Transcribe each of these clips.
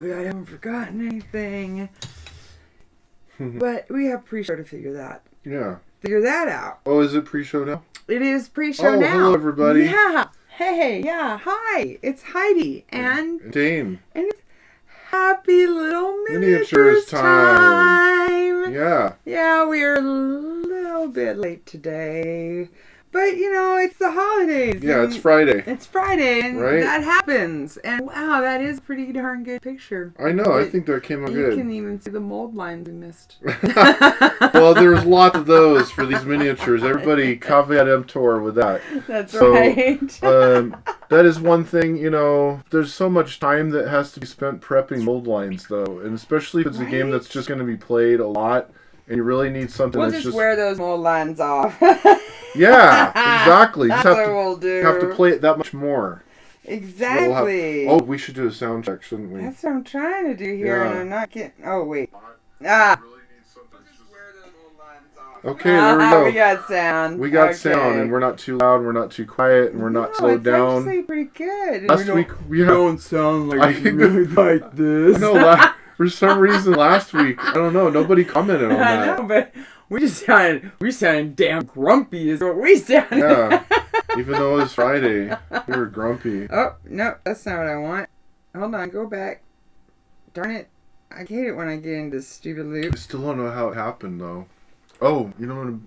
I haven't forgotten anything. But we have pre-show to figure that. Yeah. Figure that out. Oh, is it pre-show now? It is pre-show now. Hello, everybody. Yeah. Hey, yeah. Hi. It's Heidi. And Dane. And it's happy little Miniatures time. Yeah. Yeah, we're a little bit late today. But, you know, it's the holidays. Yeah, it's Friday. It's Friday, and right? That happens. And, wow, that is a pretty darn good picture. I know. I think that came out good. You can even see the mold lines we missed. Well, there's lots of those for these miniatures. Everybody caveat emptor with that. That's right. That is one thing, you know, there's so much time that has to be spent prepping mold lines, though. And especially if it's a game that's just going to be played a lot, and you really need something we'll that's just wear those mold lines off. Yeah, exactly. That's just what we'll do. Have to play it that much more. Exactly. We should do a sound check, shouldn't we? That's what I'm trying to do here, Yeah. and I'm not getting... Oh, wait. Okay, there we go. We got sound. We got sound, and we're not too loud, we're not too quiet, and we're not slowed down. It's actually pretty good. Last week, we don't sound like really like this. No, for some reason last week, I don't know, nobody commented on that. I know, but we sounded damn grumpy is what we sounded. Yeah, even though it was Friday, we were grumpy. Oh, no, that's not what I want. Hold on, go back. Darn it. I hate it when I get into stupid loop. I still don't know how it happened, though. Oh, you know,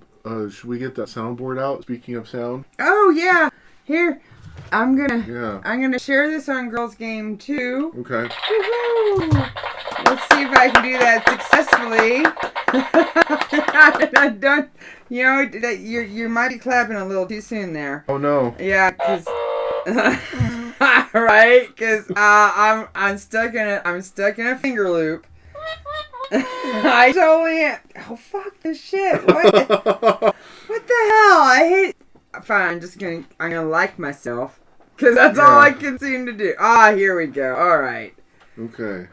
should we get that soundboard out? Speaking of sound. Oh yeah, here. I'm gonna share this on Girls Game 2. Okay. Woohoo! Let's see if I can do that successfully. I don't, you know, that you might be clapping a little too soon there. Oh no. Yeah, cause right, cause I'm stuck in a finger loop. I totally am. Oh, fuck this shit. What the hell? I hate... Fine, I'm gonna like myself. Because that's all I can seem to do. Here we go. Alright. Okay.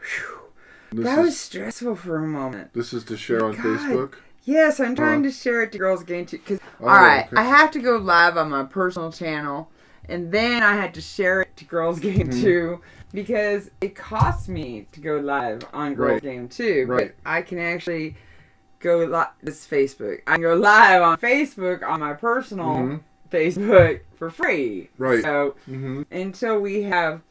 That was stressful for a moment. This is to share on Facebook? Yes, I'm trying to share it to GirlzgameToo. Because, alright, okay. I have to go live on my personal channel. And then I had to share it to GirlzgameToo. Because it costs me to go live on GirlzgameToo. Right. But I can actually go live. This is Facebook. I can go live on Facebook on my personal Facebook for free. Right. So until we have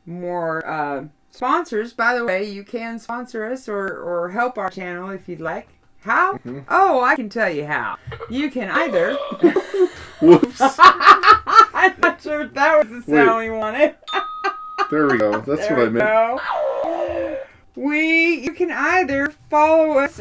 more sponsors, by the way, you can sponsor us or help our channel if you'd like. How? Oh, I can tell you how. You can either... Whoops. I'm not sure if that was the sound we wanted. There we go. That's what I meant. You can either follow us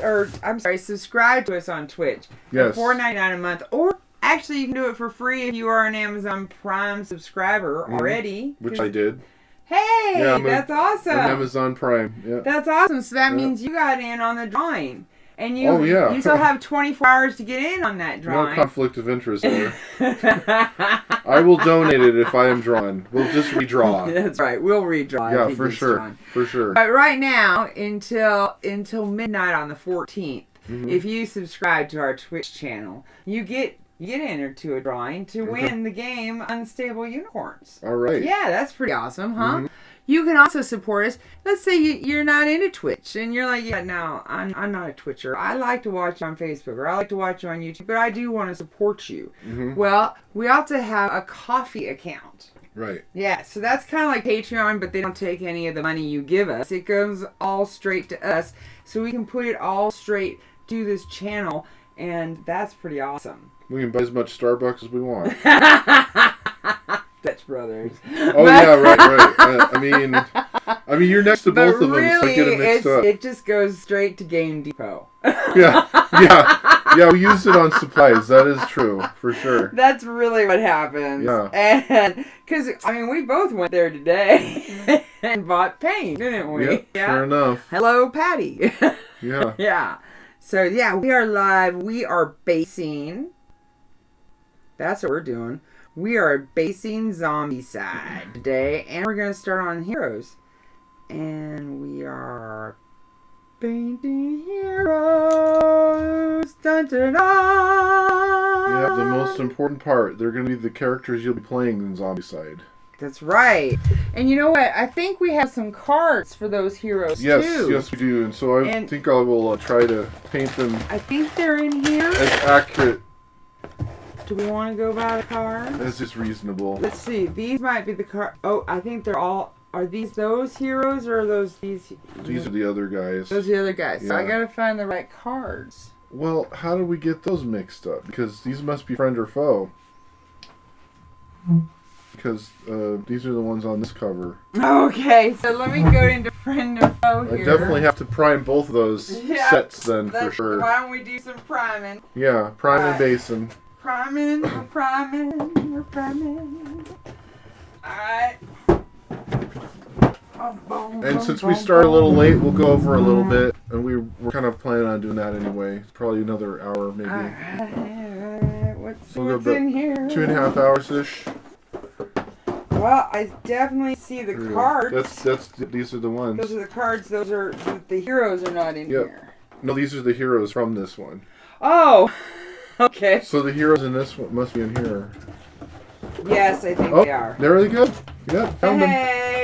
subscribe to us on Twitch. Yes. For $4.99 a month, or actually you can do it for free if you are an Amazon Prime subscriber already. Which I did. Hey, that's awesome. On Amazon Prime. Yeah. That's awesome. So that means you got in on the drawing. And you you still have 24 hours to get in on that drawing. No conflict of interest there. I will donate it if I am drawn. We'll just redraw. That's right. We'll redraw. Yeah, for sure. Drawn. For sure. But right now, until midnight on the 14th, if you subscribe to our Twitch channel, you get entered to a drawing to win the game Unstable Unicorns. All right. Yeah, that's pretty awesome, huh? You can also support us. Let's say you're not into Twitch, and you're like, yeah, no, I'm not a Twitcher. I like to watch on Facebook, or I like to watch you on YouTube, but I do want to support you. Well, we also have a coffee account. Right. Yeah, so that's kind of like Patreon, but they don't take any of the money you give us. It goes all straight to us, so we can put it all straight to this channel, and that's pretty awesome. We can buy as much Starbucks as we want. Dutch Brothers. Oh yeah, right. I mean, you're next to both of them, so get them mixed up. It just goes straight to Game Depot. yeah. We use it on supplies. That is true, for sure. That's really what happens. Yeah. And because we both went there today and bought paint, didn't we? Yep, yeah. Sure enough. Hello, Patty. Yeah. Yeah. So yeah, we are live. We are basing. That's what we're doing. We are basing Zombicide today, and we're going to start on heroes. And we are painting heroes. Dun, dun, dun. Yeah, the most important part. They're going to be the characters you'll be playing in Zombicide. That's right. And you know what? I think we have some cards for those heroes too. Yes, we do. And so I think I will try to paint them. I think they're in here. As accurate. Do we want to go by the cards? As is reasonable. Let's see. These might be the card. Oh, I think they're all. Are these those heroes or are those these? These are the other guys. Those are the other guys. Yeah. So I gotta find the right cards. Well, how do we get those mixed up? Because these must be friend or foe. Because these are the ones on this cover. Okay, so let me go into friend or foe here. I definitely have to prime both of those sets then, for sure. Why don't we do some priming? Yeah, prime and basin. Priming, we're priming, we're priming. Alright. And since we start a little late, we'll go over a little bit. And we're kind of planning on doing that anyway. Probably another hour, maybe. Alright. What's We'll in here? 2.5 hours-ish. Well, I definitely see the cards. These are the ones. Those are the cards. Those are the heroes are not in here. No, these are the heroes from this one. Oh, okay. So the heroes in this one must be in here. Yes, I think they are. There they go. Yeah, found them.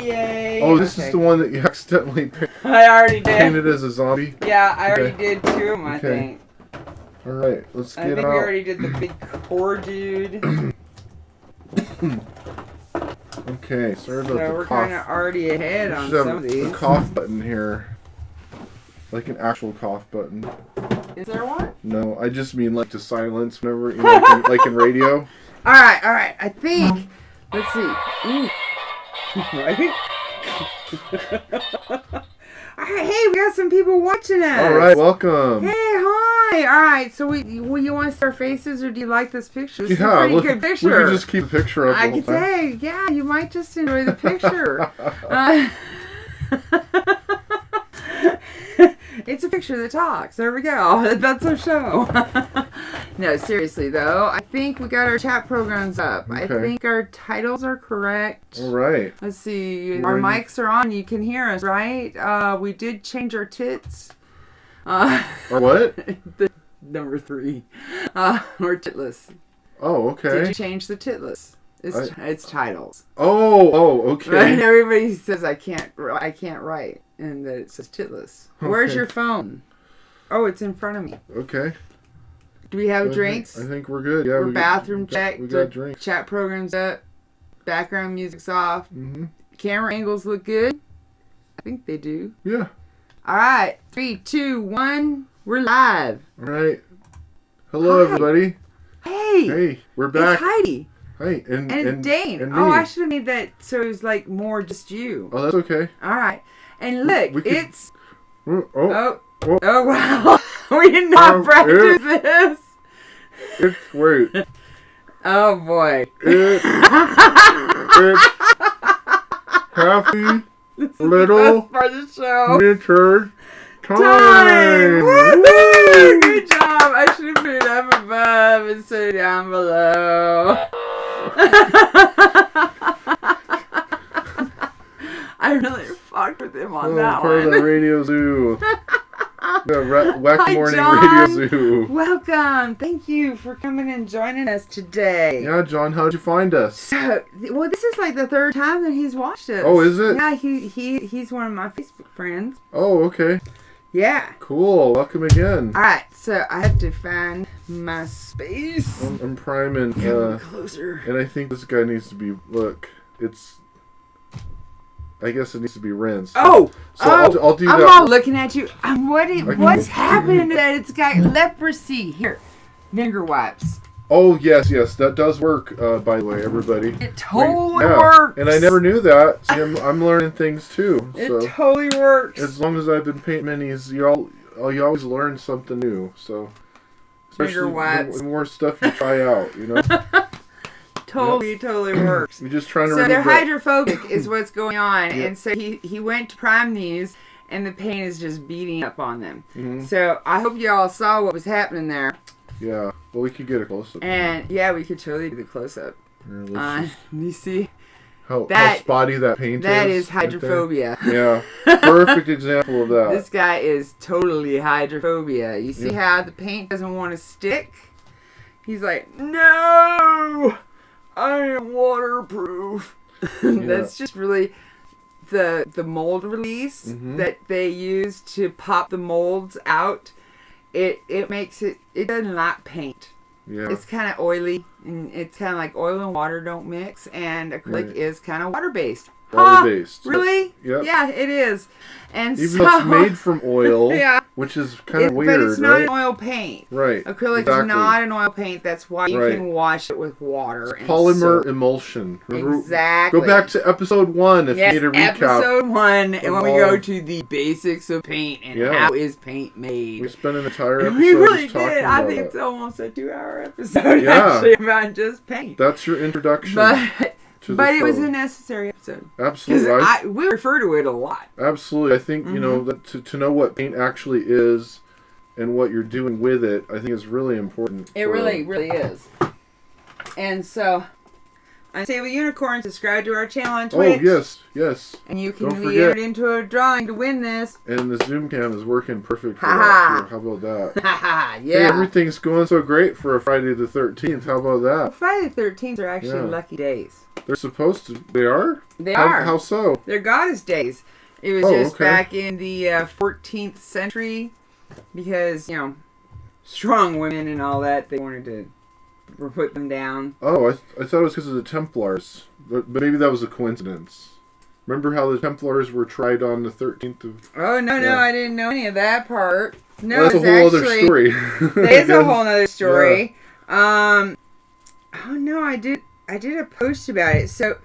Yay! Oh, this is the one that you accidentally I already did. painted as a zombie. Yeah, I already did 2 of them, I think. All right, let's get I think them we out. already did the big core dude. Okay, sorry about So the we're cough. kind of already ahead on Should some have of these. a cough button here. Like an actual cough button. Is there one? No, I just mean like to silence whenever, you know, like in radio. All right. I think. Let's see. Ooh. Right? All right, hey, we got some people watching us. All right, welcome. Hey, hi. All right, so you want to see our faces, or do you like this picture? This is a pretty good picture. We can just keep the picture up. I could say, yeah, you might just enjoy the picture. It's a picture that talks. There we go. That's our show. No, seriously, though. I think we got our chat programs up. Okay. I think our titles are correct. All right. Let's see. Our mics are on. You can hear us, right? We did change our tits. Or what? The number 3. Or titless. Oh, okay. Did you change the titless? It's titles. Oh, okay. And everybody says I can't write, and that it says titless. Okay. Where's your phone? Oh, it's in front of me. Okay. Do we have drinks? I think we're good. Yeah, we're bathroom checked. We got drinks. Chat programs up. Background music's off. Mm-hmm. Camera angles look good. I think they do. Yeah. All right. 3, 2, 1. We're live. All right. Hello, everybody. Hey. Hey, we're back. It's Heidi. Hey, and Dane. And me. Oh, I should have made that so it was like more just you. Oh, that's okay. All right. And look, it's. Oh, wow. We did not practice this. Wait. Oh, boy. It's happy little part of the show. winter time. Woo-hoo! Good job. I should have put it up above instead of down below. I really fucked with him on that part one. of the Radio Zoo. The Wacky Hi, Morning John. Radio Zoo. Welcome. Thank you for coming and joining us today. Yeah, John, how'd you find us? So, well, this is like the 3rd time that he's watched us. Oh, is it? Yeah, he's one of my Facebook friends. Oh, okay. Yeah. Cool. Welcome again. All right, so I have to find my space. I'm priming. Closer. And I think this guy needs to be. Look, I guess it needs to be rinsed. Oh! So I'll do that. I'm all looking at you. What's happening to that? It's got leprosy. Here, vinegar wipes. Oh, yes, that does work, by the way, everybody. It totally works. And I never knew that. See, I'm learning things, too. It totally works. As long as I've been painting minis, you always learn something new, so. Vinegar wipes. The more stuff you try out, you know? Totally works. You're just trying to So they're remember. hydrophobic is what's going on. Yeah. And so he went to prime these, and the paint is just beating up on them. Mm-hmm. So I hope you all saw what was happening there. Yeah, well, we could get a close-up. And, yeah, we could totally do the close-up. You see? How spotty that paint is. That is hydrophobia. Right yeah, perfect example of that. This guy is totally hydrophobia. You see how the paint doesn't want to stick? He's like, no! I am waterproof. That's just really the mold release that they use to pop the molds out. It makes it doesn't like paint. Yeah. It's kind of oily, and it's kind of like oil and water don't mix, and acrylic is kind of water-based. Water-based. Really? Yep. Yeah, it is. And even so, though it's made from oil, yeah, which is kind of weird, but it's not right? an oil paint. Right. Acrylic is not an oil paint. That's why you can wash it with water. It's polymer emulsion. Exactly. Go back to episode 1 if you need a recap. Episode 1, and when we go to the basics of paint and how is paint made. We spent an entire episode we really just talking did. about I think it. it's almost a 2-hour episode actually about just paint. That's your introduction. But it was a necessary episode. Absolutely. We refer to it a lot. Absolutely. I think, you know, that to know what paint actually is and what you're doing with it, I think is really important. It really, really is. And so, I say, well, Unicorn, subscribe to our channel on Twitch. Oh, yes. And you can be entered into a drawing to win this. And the Zoom cam is working perfect for that. How about that? Yeah. Hey, everything's going so great for a Friday the 13th. How about that? Well, Friday the 13th are actually lucky days. They're supposed to. They are? They are. How so? They're goddess days. It was just back in the 14th century because, you know, strong women and all that, they wanted to put them down. Oh, I thought it was because of the Templars. But maybe that was a coincidence. Remember how the Templars were tried on the 13th of... Oh, no, I didn't know any of that part. No, well, that's a whole other story. That is a whole other story. Yeah. Oh, no, I did a post about it. So,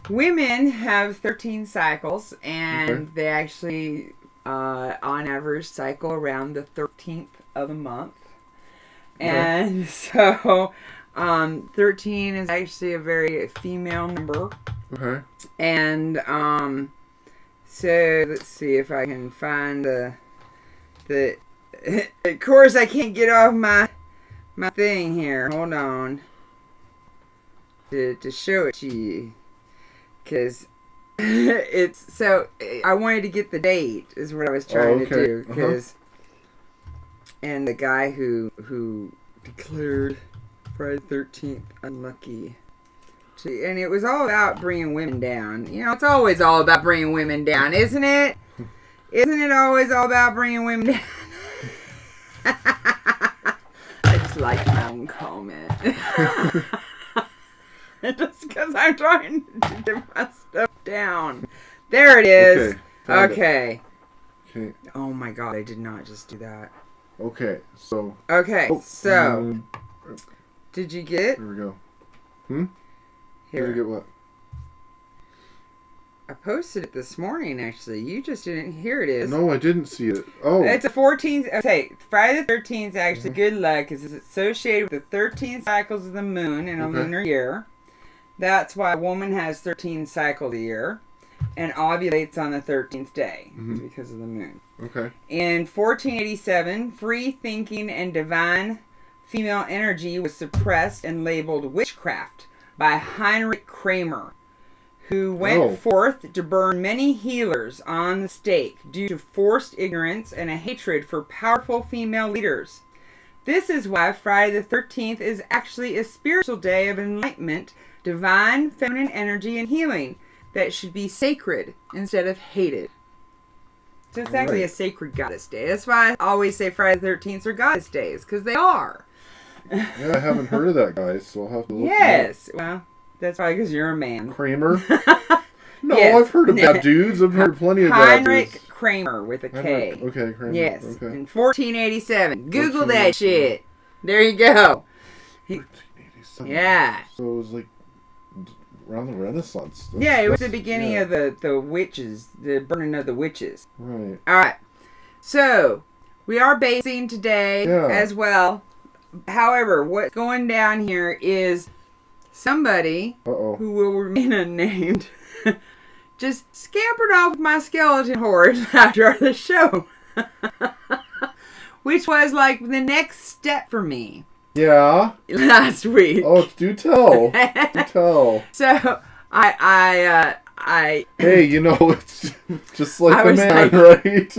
women have 13 cycles, and they actually, on average, cycle around the 13th of the month. And so, 13 is actually a very female number. Okay. And, so, let's see if I can find the of course, I can't get off my thing here. Hold on. To show it to you. Because it's, so, I wanted to get the date, is what I was trying to do. Because, and the guy who declared Friday the 13th unlucky. And it was all about bringing women down. You know, it's always all about bringing women down, isn't it? Isn't it always all about bringing women down? I just like my own comment. Just because I'm trying to get my stuff down. There it is. Okay. Oh my god, I did not just do that. Okay, so... Did you get it? Here we go. Here. Did you get what? I posted it this morning, actually. You just didn't. Here it is. No, I didn't see it. Oh. It's a 14th. Okay, Friday the 13th is actually good luck because it's associated with the 13 cycles of the moon in a lunar year. That's why a woman has 13 cycles a year and ovulates on the 13th day because of the moon. Okay. In 1487, free thinking and divine female energy was suppressed and labeled witchcraft by Heinrich Kramer, who went forth to burn many healers on the stake due to forced ignorance and a hatred for powerful female leaders. This is why Friday the 13th is actually a spiritual day of enlightenment, divine feminine energy, and healing that should be sacred instead of hated. So it's actually a sacred goddess day. That's why I always say Friday the 13th are goddess days, because they are. Yeah, I haven't heard of that guy, so I'll have to look Well, that's probably because you're a man. Kramer? No, I've heard of bad dudes. I've heard plenty of bad dudes. Heinrich Kramer with a K. Okay, Kramer. Yes, okay. in 1487. Google that shit. There you go. 1487. Yeah. So it was like around the Renaissance. It was the beginning of the witches, the burning of the witches. Right. All right. So, we are basing today as well. However, what's going down here is somebody who will remain unnamed just scampered off with my skeleton horde after the show. Which was like the next step for me. Yeah. Last week. Oh, do tell. Do tell. So I Hey, you know, it's just like I a was man, like- right?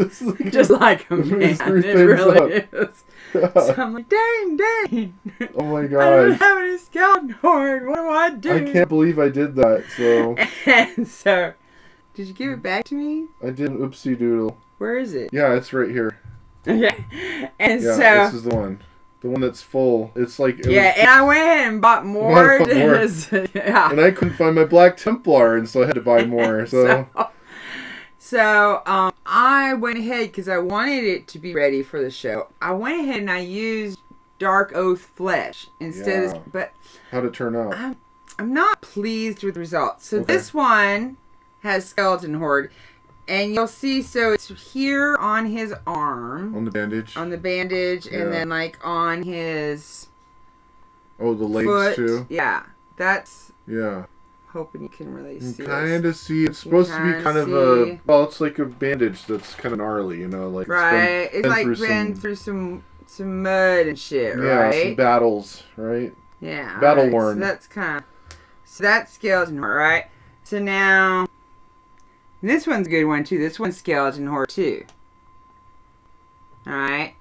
just like a man. Screw It things really up. is. So I'm like, dang. Oh my I don't god. have any skeleton horde. What do I do? I can't believe I did that, so And so, did you give it back to me? I did an oopsie doodle. Where is it? Yeah, it's right here. Okay. And Yeah, so, this is the one. The one that's full. It's like... It yeah, was, and I went ahead and bought more. Bought more. Yeah. and I couldn't find my Black Templar, and so I had to buy more, so... So, I went ahead, because I wanted it to be ready for the show. I went ahead and I used Dark Oath Flesh instead Yeah. of... But How'd it turn out? I'm not pleased with the results. So Okay. this one has Skeleton Horde. And you'll see, so it's here on his arm. On the bandage? On the bandage, Yeah. and then like on his Oh, the legs foot. too? Yeah, that's Yeah. hoping you can really You see. kind this. of see. It's supposed to be kinda kind of see. a... Well, it's like a bandage that's kind of gnarly, you know? Like Right, it's like been been through some mud and shit, yeah, right? some battles, right? Yeah, battle alright, worn. So that's kind of. So that's Skeleton Horde, right? So now, this one's a good one too. This one's Skeleton Horde too. All right.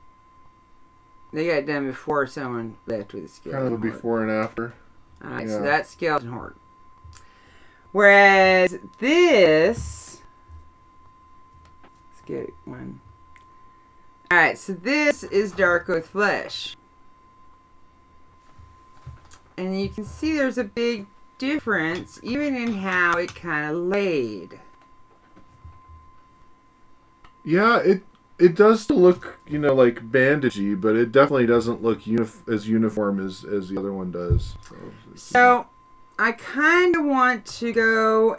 They got it done before someone left with a skeleton Kind of a horde. before and after. Alright, Yeah. so that's Skeleton Horde. Whereas this... Let's get one. Alright, so this is Dark Oath Flesh. And you can see there's a big difference, even in how it kind of laid. Yeah, it does still look, you know, like bandagey, but it definitely doesn't look as uniform as the other one does. So, I kind of want to go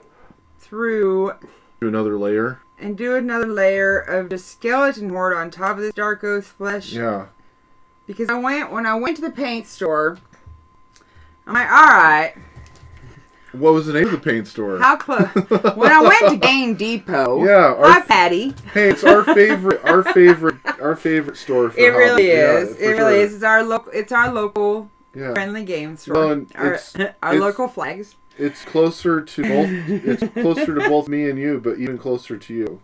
through Do another layer. and do another layer of the Skeleton Horde on top of this Dark Oath Flesh. Yeah. Because when I went to the paint store, I'm like, alright, What was the name of the paint store? how close? When I went to Game Depot, Yeah, hi Patty. Hey, it's our favorite store. For It really hobby. Yeah, is. for It really sure. is. It's our local Yeah. friendly game store. Well, and our it's local flags. It's closer to both. It's closer to both me and you, but even closer to you.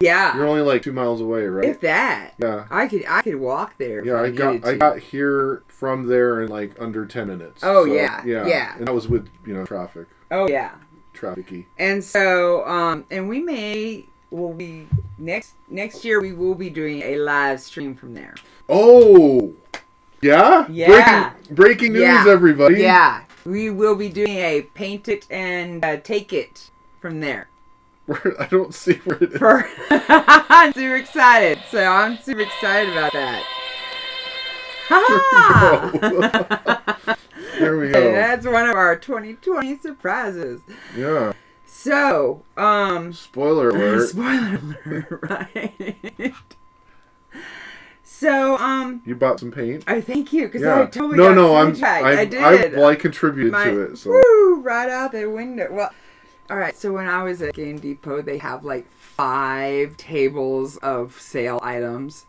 Yeah. You're only like 2 miles away, right? If that. Yeah. I could walk there. if Yeah, I needed to. got here from there in like under 10 minutes. Oh, So, yeah. Yeah. And that was with, traffic. Oh yeah. Trafficy. And so, and will be next year we will be doing a live stream from there. Oh! Yeah? Yeah. Breaking news, Yeah. everybody. Yeah, we will be doing a paint it and take it from there. I don't see where it is. I'm super excited. So I'm super excited about that. Ha! There we go. That's one of our 2020 surprises. Yeah. So, Spoiler alert. spoiler alert, right? So, You bought some paint? I thank you because Yeah. I totally got sidetracked. I did. I contributed My- to it, so. Woo! Right out the window. Well, all right. So when I was at Game Depot, they have like 5 tables of sale items.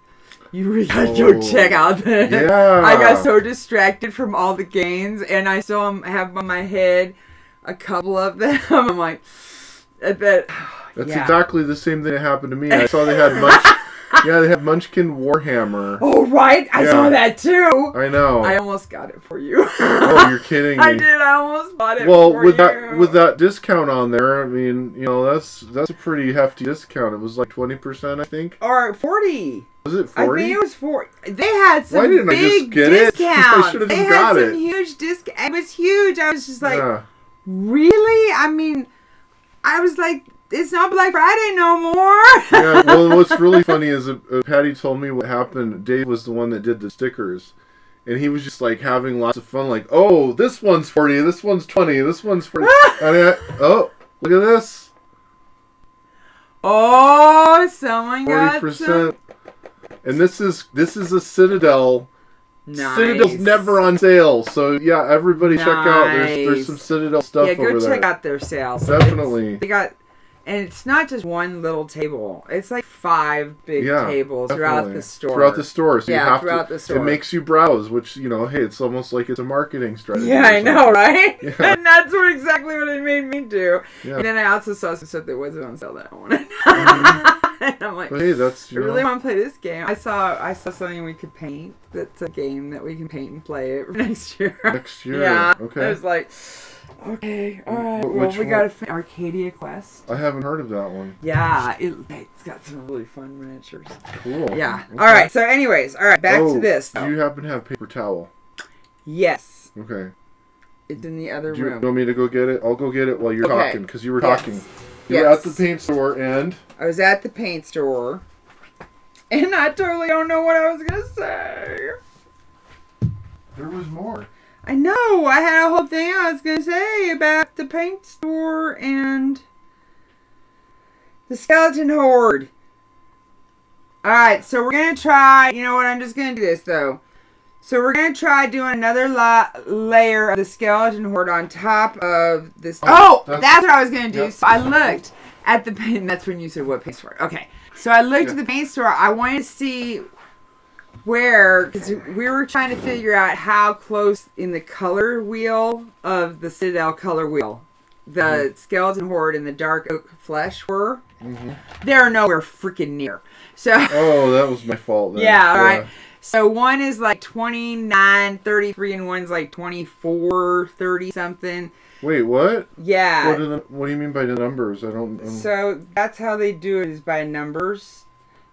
You really gotta go Oh. check out the. Yeah. I got so distracted from all the games, and I still have on my head a couple of them. I'm like, that. That's yeah. exactly the same thing that happened to me. I saw they had they had Munchkin Warhammer. Oh right, I Yeah. saw that too. I know. I almost got it for you. Oh, you're kidding me. I did. I almost bought it. Well, for with you. that discount on there, I mean, that's a pretty hefty discount. It was like 20%, I think. Or 40. Was it I 40? think it was 40. They had some Why didn't I big just get it? discounts. I should have They just had got some it. huge discount. It was huge. I was just like, Yeah. really? I mean, I was like, it's not Black Friday no more. Yeah, well, what's really funny is Patty told me what happened. Dave was the one that did the stickers. And he was just like having lots of fun, like, oh, this one's 40, this one's 20, this one's 40. Oh, look at this. Oh, someone got 40%. some. And this is a Citadel. Nice. Citadel's never on sale, so yeah, everybody check out. There's Nice. some Citadel stuff Yeah, over go there. check out their sales. Definitely. They got And it's not just one little table. It's like 5 big tables throughout definitely. the store. Throughout the store. So you have throughout to, the store. It makes you browse, which, you know, hey, it's almost like it's a marketing strategy. Yeah, I know, right? Yeah. And that's exactly what it made me do. Yeah. And then I also saw some stuff that wasn't on sale that I wanted. And I'm like, But hey, that's, I really want to play this game. I saw something we could paint. That's a game that we can paint and play it next year. Next year. Yeah. Okay. I was like, okay, all right. Which Well, we got Arcadia Quest. I haven't heard of that one. Yeah, it's got some really fun miniatures. Cool. Yeah. Okay. All right. So, anyways, back to this. Do you happen to have paper towel? Yes. Okay. It's in the other Do you room. want me to go get it? I'll go get it while you're talking, because you were talking. You were Yes. at the paint store, and I was at the paint store, and I totally don't know what I was gonna say. there was more. I know. I had a whole thing I was going to say about the paint store and the skeleton horde. Alright, so we're going to try... You know what? I'm just going to do this, though. So we're going to try doing another layer of the skeleton horde on top of this... Oh! That's what I was going to do. Yep. So I looked at the paint... That's when you said what paint store. Okay. So I looked at the paint store. I wanted to see... because we were trying to figure out how close in the color wheel of the Citadel color wheel the skeleton horde and the dark oak flesh were. Mm-hmm. They're nowhere freaking near. So Oh, that was my fault then. yeah, right. So one is like 29.33 and one's like 24.30 something. Wait, what? Yeah. What do you mean by the numbers? I don't. So that's how they do it, is by numbers.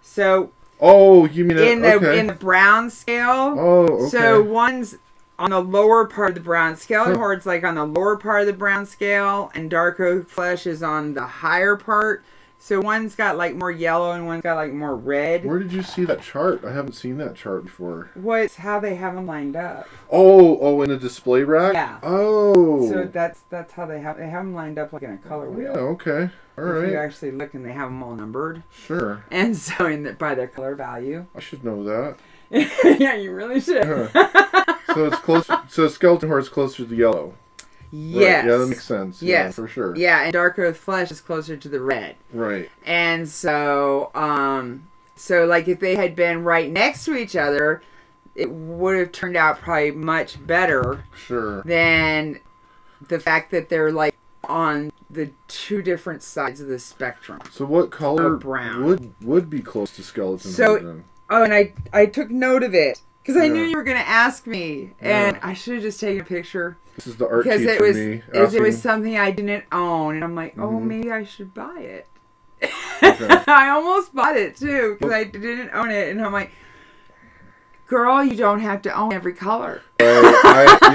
So Oh, you mean in the okay. in the brown scale. Oh, okay. So one's on the lower part of the brown scale. The horde's like on the lower part of the brown scale, and dark oak flesh is on the higher part. So one's got like more yellow and one's got like more red. Where did you see that chart? I haven't seen that chart before. What's how they have them lined up? Oh, in a display rack? Yeah. Oh. So that's how they have them lined up like in a color wheel. Yeah, okay. All If you right. actually look, and they have them all numbered, Sure. and so by their color value. I should know that. Yeah, you really should. So it's close. So skeleton horde is closer to the yellow. Yes. Right. Yeah, that makes sense. Yes. Yeah, for sure. Yeah, and dark oak flesh is closer to the red. Right. And so, so like if they had been right next to each other, it would have turned out probably much better Sure. than the fact that they're like on the two different sides of the spectrum. So what color brown. would be close to skeleton So- horde then? Oh, and I took note of it because I Yeah. knew you were going to ask me, and Yeah. I should have just taken a picture This is the art because sheet it for was me. it was asking- something I didn't own, and I'm like, oh, Mhm. maybe I should buy it. Okay. I almost bought it too because I didn't own it, and I'm like, girl, you don't have to own every color. You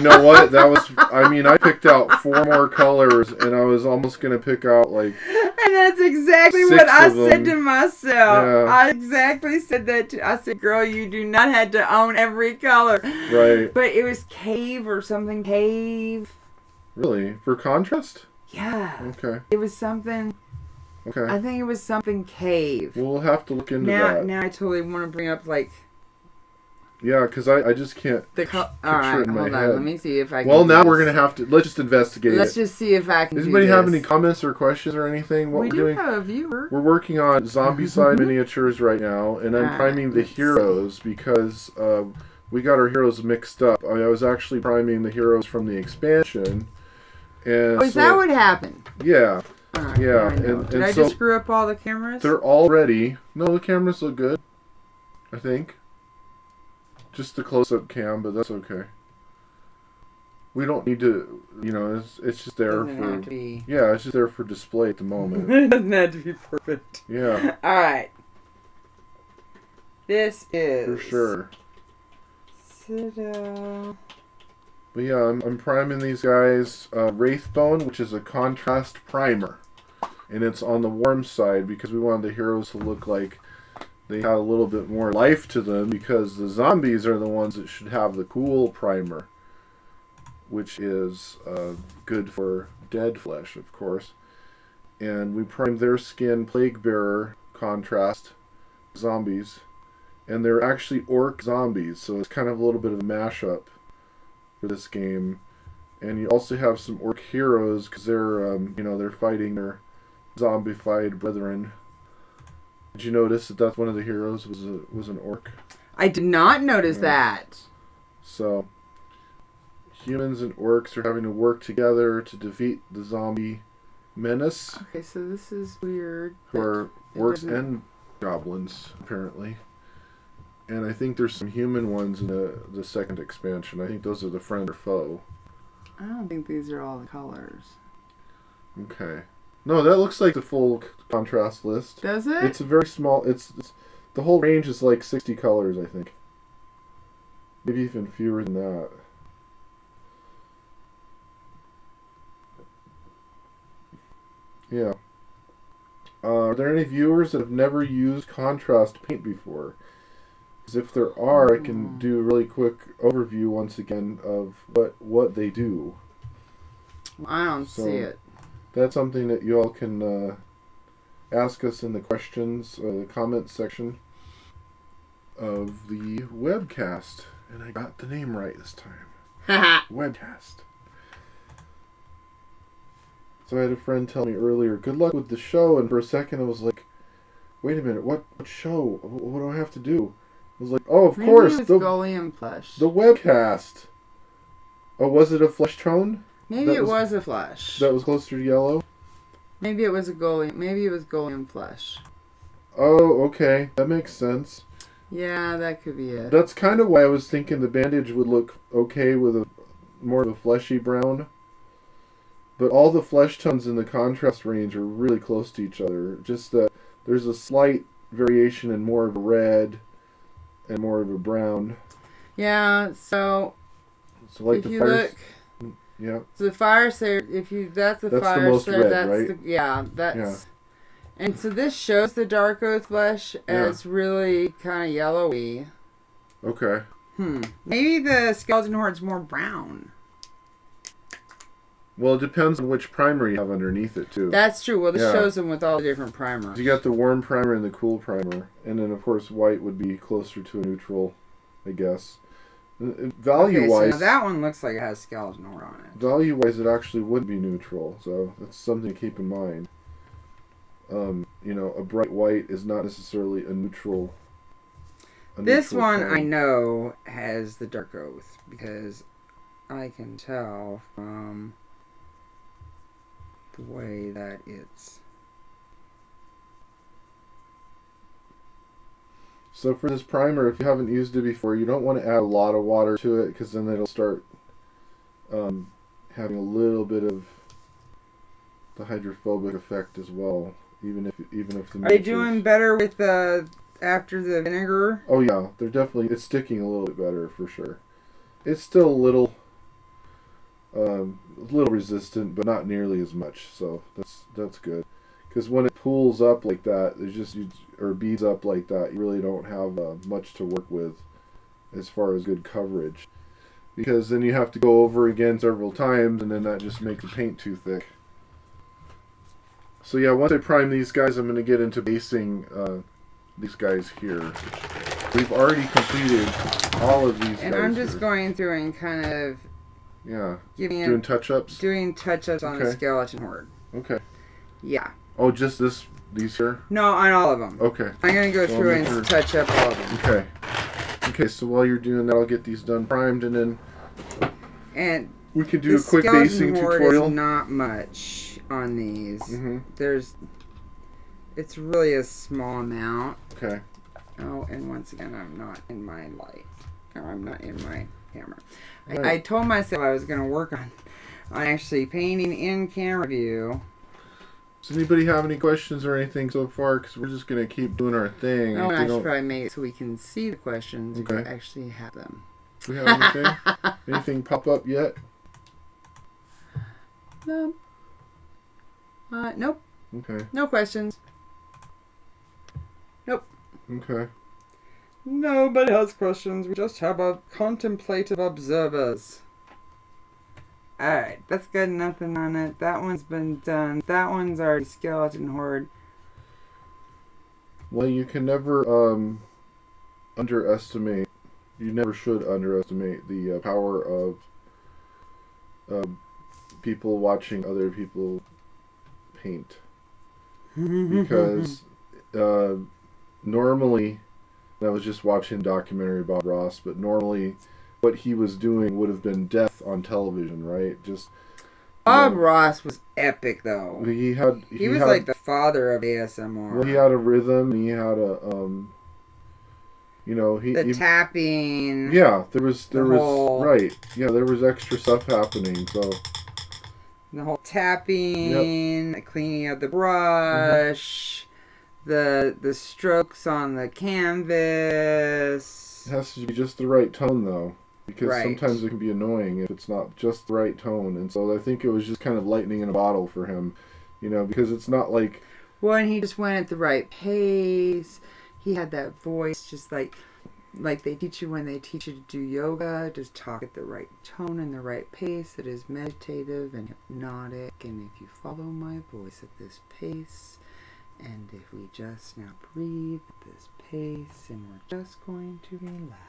know what? I picked out 4 more colors, and I was almost gonna pick out like. And that's exactly 6 what I of said to them. myself. Yeah. I exactly said that I said, girl, you do not have to own every color. Right. But it was cave or something. Cave. Really? For contrast? Yeah. Okay. It was something. Okay. I think it was something cave. We'll have to look into Now, that. now I totally want to bring up like Yeah, because I just can't. the picture all right, it in my hold on. head. Let me see if I can. Well, do now this. we're gonna have to. Let's just investigate Let's it. just see if I can. Does do anybody have this. any comments or questions or anything? What We we're do doing? have a viewer. We're working on zombicide miniatures right now, and I'm Alright, priming the let's heroes because we got our heroes mixed up. I was actually priming the heroes from the expansion, and Oh, is that what happened? Yeah, All right, Yeah, now I know. and Did I so- just screw up all the cameras? they're all ready. No, the cameras look good. I think. Just the close-up cam, but that's okay. We don't need to, it's just there Doesn't for. have to be. Yeah, it's just there for display at the moment. It doesn't have to be perfect. Yeah, All right. This is for sure. Citadel. But yeah, I'm priming these guys. Wraithbone, which is a contrast primer. And it's on the warm side because we wanted the heroes to look like they had a little bit more life to them, because the zombies are the ones that should have the cool primer, which is good for dead flesh, of course. And we primed their skin Plague Bearer contrast zombies. And they're actually orc zombies, so it's kind of a little bit of a mashup for this game. And you also have some orc heroes because they're they're fighting their zombified brethren. Did you notice that that's one of the heroes was an orc? I did not notice that. So, humans and orcs are having to work together to defeat the zombie menace. Okay, so this is weird. Who are orcs and goblins, apparently. And I think there's some human ones in the second expansion. I think those are the friend or foe. I don't think these are all the colors. Okay. No, that looks like the full contrast list. Does it? It's a very small... It's the whole range is like 60 colors, I think. Maybe even fewer than that. Yeah. Are there any viewers that have never used contrast paint before? Because if there are, I can do a really quick overview once again of what they do. I don't see it. That's something that you all can ask us in the questions or the comments section of the webcast. And I got the name right this time. Webcast. So I had a friend tell me earlier, good luck with the show, and for a second I was like, wait a minute, what show? What do I have to do? I was like, oh, of course, Maybe it was Gully and Flesh. The webcast. Oh, was it a flesh tone? Maybe it was a flesh. That was closer to yellow? Maybe it was a Gully. Maybe it was Gully and Flesh. Oh, okay. That makes sense. Yeah, that could be it. That's kind of why I was thinking the bandage would look okay with a more of a fleshy brown. But all the flesh tones in the contrast range are really close to each other. Just that there's a slight variation in more of a red and more of a brown. Yeah, so like if the you fire, look, yeah. So the fire slayer, that's the fire the most slayer. red, That's right? Yeah. And so this shows the dark oath flesh as really kind of yellowy. Okay. Maybe the skeleton horde's more brown. Well, it depends on which primer you have underneath it, too. That's true. Well, this shows them with all the different primers. You got the warm primer and the cool primer. And then, of course, white would be closer to a neutral, I guess. Value-wise... so that one looks like it has skeleton horde on it. Value-wise, it actually would be neutral. So that's something to keep in mind. You know, a bright white is not necessarily a neutral... This one, I know, has the dark oath. Because I can tell from... the way that it's... So for this primer, if you haven't used it before, you don't want to add a lot of water to it, because then it'll start having a little bit of the hydrophobic effect as well. Even if the Are they doing better with the after the vinegar? Oh yeah, it's sticking a little bit better for sure. It's still a little resistant, but not nearly as much. So that's good. Because when it pools up like that, or beads up like that, you really don't have much to work with as far as good coverage. Because then you have to go over again several times, and then that just makes the paint too thick. So yeah, once I prime these guys, I'm going to get into basing these guys here. We've already completed all of these. And I'm just going through and kind of doing touch-ups. Doing touch-ups on the skeleton horde. Okay. Yeah. Oh, just these here? No, on all of them. Okay. I'm going to go through and touch up all of them. Okay. Okay, so while you're doing that, I'll get these done primed, and then we can do a quick basing tutorial. Is not much on these. It's really a small amount. Okay. Oh, and once again, I'm not in my light. Or I'm not in my camera. Right. I told myself I was going to work on actually painting in camera view. Does anybody have any questions or anything so far? Because we're just going to keep doing our thing. Oh, I should probably make it so we can see the questions and actually have them. Do we have anything? Anything pop up yet? No. Nope. Okay. No questions. Nope. Okay. Nobody has questions. We just have contemplative observers. Alright, that's good. Nothing on it. That one's been done. That one's already skeleton horde. Well, you can never underestimate. You never should underestimate the power of people watching other people paint. because normally, I was just watching a documentary about Ross, but normally what he was doing would have been death on television, right? Just Bob Ross was epic, though. He was had, like the father of ASMR. Well, he had a rhythm, and he had a the tapping. Yeah, there was right. Yeah, there was extra stuff happening. So the whole tapping, the cleaning of the brush, the strokes on the canvas. It has to be just the right tone, though, because sometimes it can be annoying if it's not just the right tone. And so I think it was just kind of lightning in a bottle for him, because it's not like. Well, and he just went at the right pace. He had that voice, just like they teach you when they teach you to do yoga. Just talk at the right tone and the right pace. It is meditative and hypnotic. And if you follow my voice at this pace, and if we just now breathe at this pace, and we're just going to relax.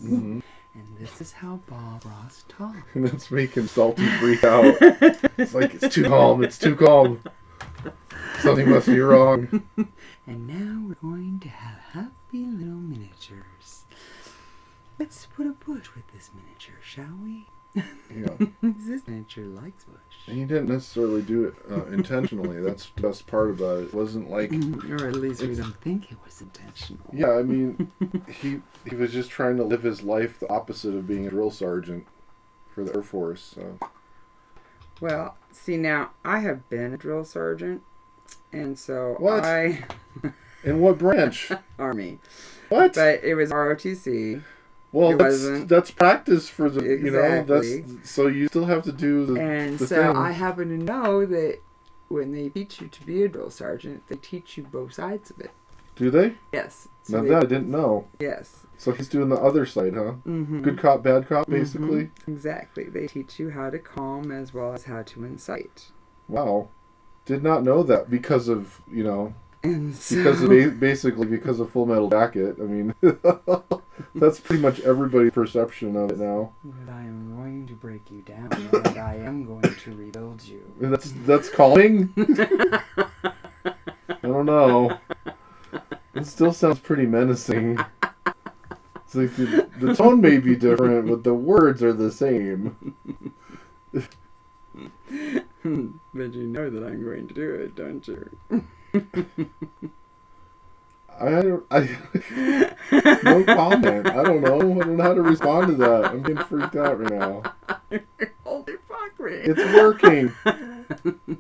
Mm-hmm. And this is how Bob Ross talks. And it's making Salty freak out. It's like, it's too calm. It's too calm. Something must be wrong. And now we're going to have happy little miniatures. Let's put a bush with this miniature, shall we? Yeah. This miniature likes bush. And he didn't necessarily do it intentionally. That's the best part about it. It wasn't like... Or at least we don't think it was intentional. Yeah, I mean, he was just trying to live his life the opposite of being a drill sergeant for the Air Force. So. Well, see, now, I have been a drill sergeant, and so What? In what branch? Army. What? But it was ROTC. Well, that's practice for the, Exactly. so you still have to do the And the so thing. I happen to know that when they teach you to be a drill sergeant, they teach you both sides of it. Do they? Yes. Now that I didn't know. Yes. So he's doing the other side, huh? Mm-hmm. Good cop, bad cop, basically? Mm-hmm. Exactly. They teach you how to calm as well as how to incite. Wow. Did not know that because of, And so, because of Full Metal Jacket. I mean, that's pretty much everybody's perception of it now. but I am going to break you down, and I am going to rebuild you. And that's calming? I don't know. It still sounds pretty menacing. It's like the tone may be different, but the words are the same. But you know that I'm going to do it, don't you? No comment. I don't know. I don't know how to respond to that. I'm getting freaked out right now. Holy fuck me. It's working.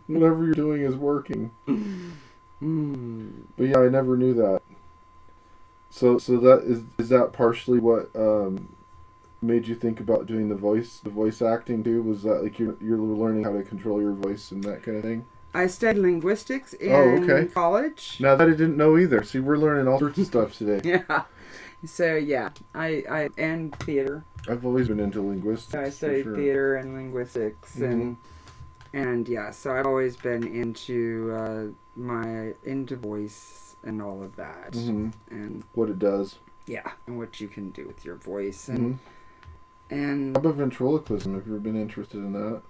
Whatever you're doing is working. But yeah, I never knew that. So that is that partially what made you think about doing the voice acting too? Was that like you're learning how to control your voice and that kind of thing? I studied linguistics in college. Now that I didn't know either. See, we're learning all sorts of stuff today. Yeah. So yeah, I and theater. I've always been into linguistics. I studied theater and linguistics, and yeah, so I've always been into into voice and all of that, and what it does. Yeah, and what you can do with your voice, and how about ventriloquism? Have you ever been interested in that?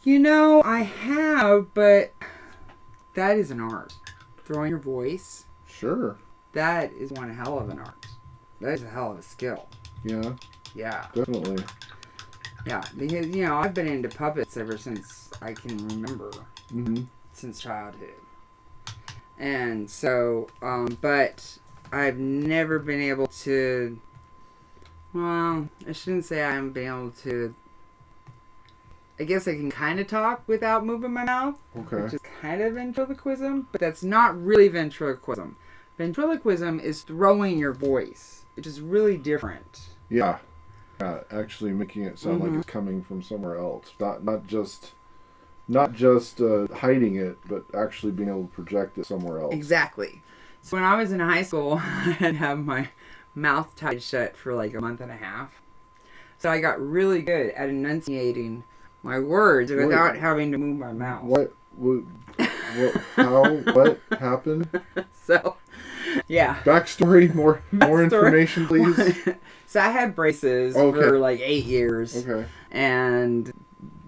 I have, but that is an art. Throwing your voice. Sure. That is one hell of an art. That is a hell of a skill. Yeah. Yeah. Definitely. Yeah, because, I've been into puppets ever since I can remember. Since childhood. And so, but I've never been able to, well, I shouldn't say I haven't been able to, I guess I can kind of talk without moving my mouth. Okay. Which is kind of ventriloquism, but that's not really ventriloquism. Ventriloquism is throwing your voice, which is really different. Yeah. Yeah, actually making it sound like it's coming from somewhere else. Not just hiding it, but actually being able to project it somewhere else. Exactly. So when I was in high school, I had to have my mouth tied shut for like a month and a half. So I got really good at enunciating my words without having to move my mouth. What happened? So, yeah. Backstory, more information, please. So I had braces for like 8 years. Okay. And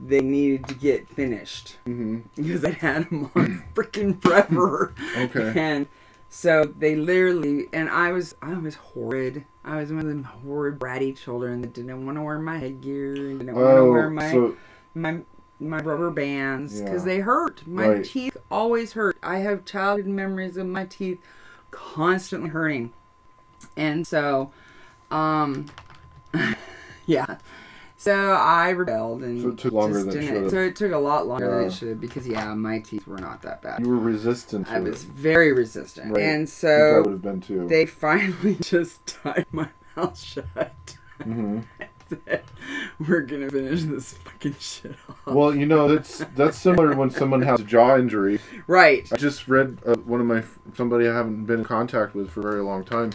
they needed to get finished. Mm-hmm. Because I had them on freaking forever. Okay. And so they literally, and I was horrid. I was one of them horrid bratty children that didn't want to wear my headgear and didn't want to wear my rubber bands because they hurt. My teeth always hurt. I have childhood memories of my teeth constantly hurting. And so, yeah. So I rebelled, and so it took longer than it should have. So it took a lot longer than it should have because my teeth were not that bad. You were resistant to it. I was very resistant, right. and I so think I would have been too. They finally just tied my mouth shut. Mm-hmm. Said, we're gonna finish this fucking shit off. Well, that's similar to when someone has a jaw injury. Right. I just read somebody I haven't been in contact with for a very long time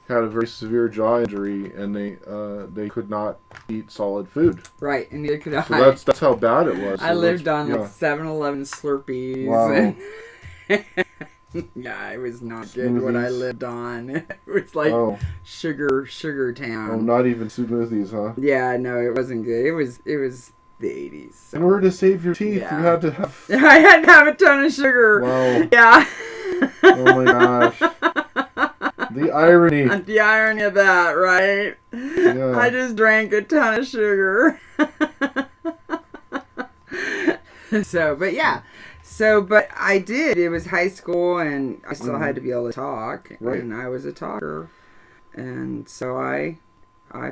had a very severe jaw injury, and they could not eat solid food. Right, and neither could I. So that's how bad it was. I lived on like 7-Eleven Slurpees. Wow. Yeah, it was not good what I lived on. It was like sugar town. Oh, not even smoothies, huh? Yeah, no, it wasn't good. It was the 80s. So. In order to save your teeth, you had to have... I had to have a ton of sugar. Wow. Yeah. Oh my gosh. The irony. The irony of that, right? Yeah. I just drank a ton of sugar. But I did. It was high school, and I still had to be able to talk. Right. And I was a talker. And so I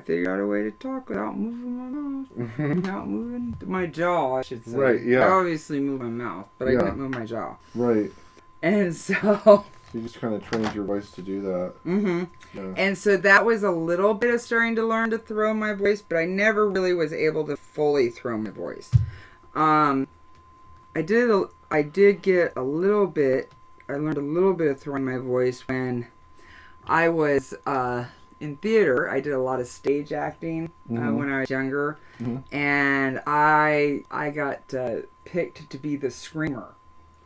figured out a way to talk without moving my mouth. Without moving my jaw, I should say. Right, yeah. I obviously moved my mouth, but I didn't move my jaw. Right. And so... You just kind of trained your voice to do that. Mm-hmm. Yeah. And so that was a little bit of starting to learn to throw my voice, but I never really was able to fully throw my voice. I did get a little bit. I learned a little bit of throwing my voice when I was in theater. I did a lot of stage acting when I was younger, and I got picked to be the screamer.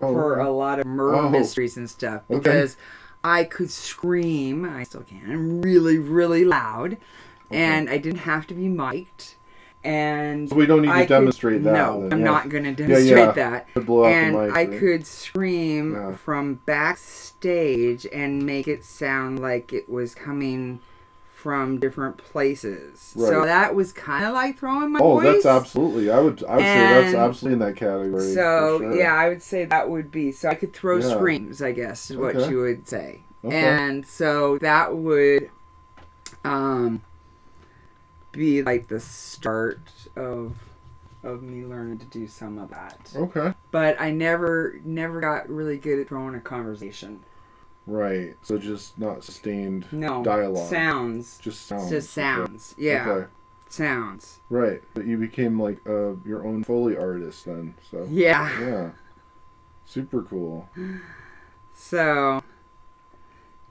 For a lot of murder mysteries and stuff. Because I could scream, I still can, really, really loud. And I didn't have to be mic'd. And so we don't need to demonstrate that. No, I'm not going to demonstrate that. And I could scream from backstage and make it sound like it was coming from different places. Right. So that was kind of like throwing my voice. Oh, that's absolutely. I would say that's absolutely in that category. So, for sure. Yeah, I would say that would be. So I could throw screams, I guess, is what you would say. Okay. And so that would be like the start of me learning to do some of that. Okay. But I never got really good at throwing a conversation. Right. So just not sustained dialogue. Sounds. Just sounds. Okay. Yeah. Okay. Sounds. Right. But you became like your own Foley artist then. So. Yeah. Yeah. Super cool. So,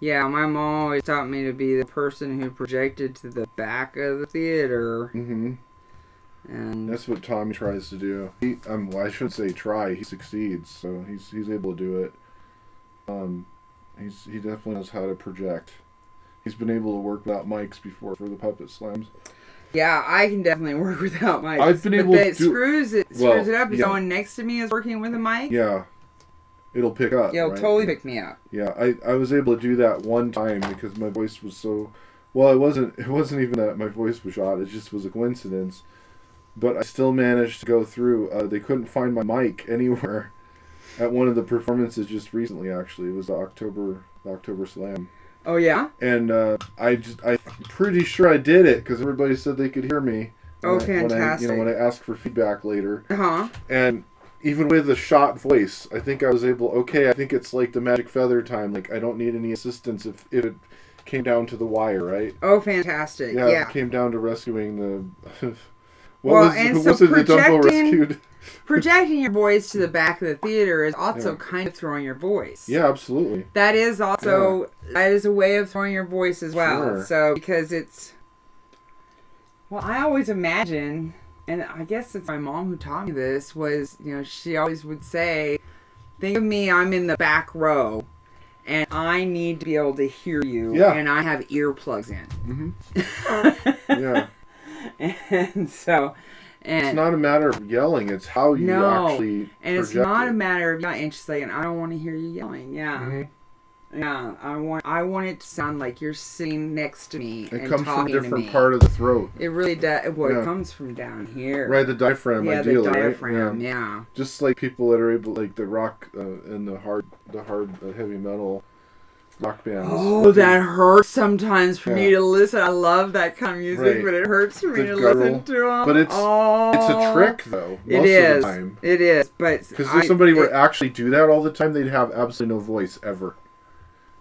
yeah, my mom always taught me to be the person who projected to the back of the theater. Mm-hmm. And that's what Tommy tries to do. Well, I shouldn't say try. He succeeds. So he's able to do it. He definitely knows how to project. He's been able to work without mics before for the puppet slams. Yeah, I can definitely work without mics. I've been able to screws it up if someone next to me is working with a mic. Yeah. It'll pick up. It'll totally pick me up. Yeah, I was able to do that one time because my voice was so... Well, it wasn't even that my voice was shot. It just was a coincidence. But I still managed to go through. They couldn't find my mic anywhere. At one of the performances just recently, actually. It was the October Slam. Oh, yeah? And I'm pretty sure I did it because everybody said they could hear me. Fantastic. When I asked for feedback later. Uh-huh. And even with a shot voice, I think I was able... Okay, I think it's like the magic feather time. Like, I don't need any assistance if it came down to the wire, right? Oh, fantastic. Yeah. It came down to rescuing the... Who was it the Dumbo rescued? Projecting your voice to the back of the theater is also kind of throwing your voice. Yeah, absolutely. That is also that is a way of throwing your voice as well. Sure. So because it's I always imagine, and I guess it's my mom who taught me this, was she always would say, think of me, I'm in the back row and I need to be able to hear you and I have earplugs in. Mm-hmm. Yeah. And so And it's not a matter of yelling. It's how you actually and it's project not it. a matter of yelling. It's just like, and I don't want to hear you yelling. Yeah. Mm-hmm. Yeah, I want it to sound like you're sitting next to me It and comes from a talking to different me. part of the throat. It really does. Well, Yeah. it comes from down here. Right, the diaphragm, Yeah, ideally, the diaphragm. right? Yeah. Just like people that are able, like the rock and the hard, heavy metal rock bands. Oh, that hurts sometimes for me Yeah. to listen. I love that kind of music, Right. but it hurts for me The to guttural. listen to them. But it's a trick, though, most of the time. It is. But Because if somebody were to actually do that all the time, they'd have absolutely no voice ever.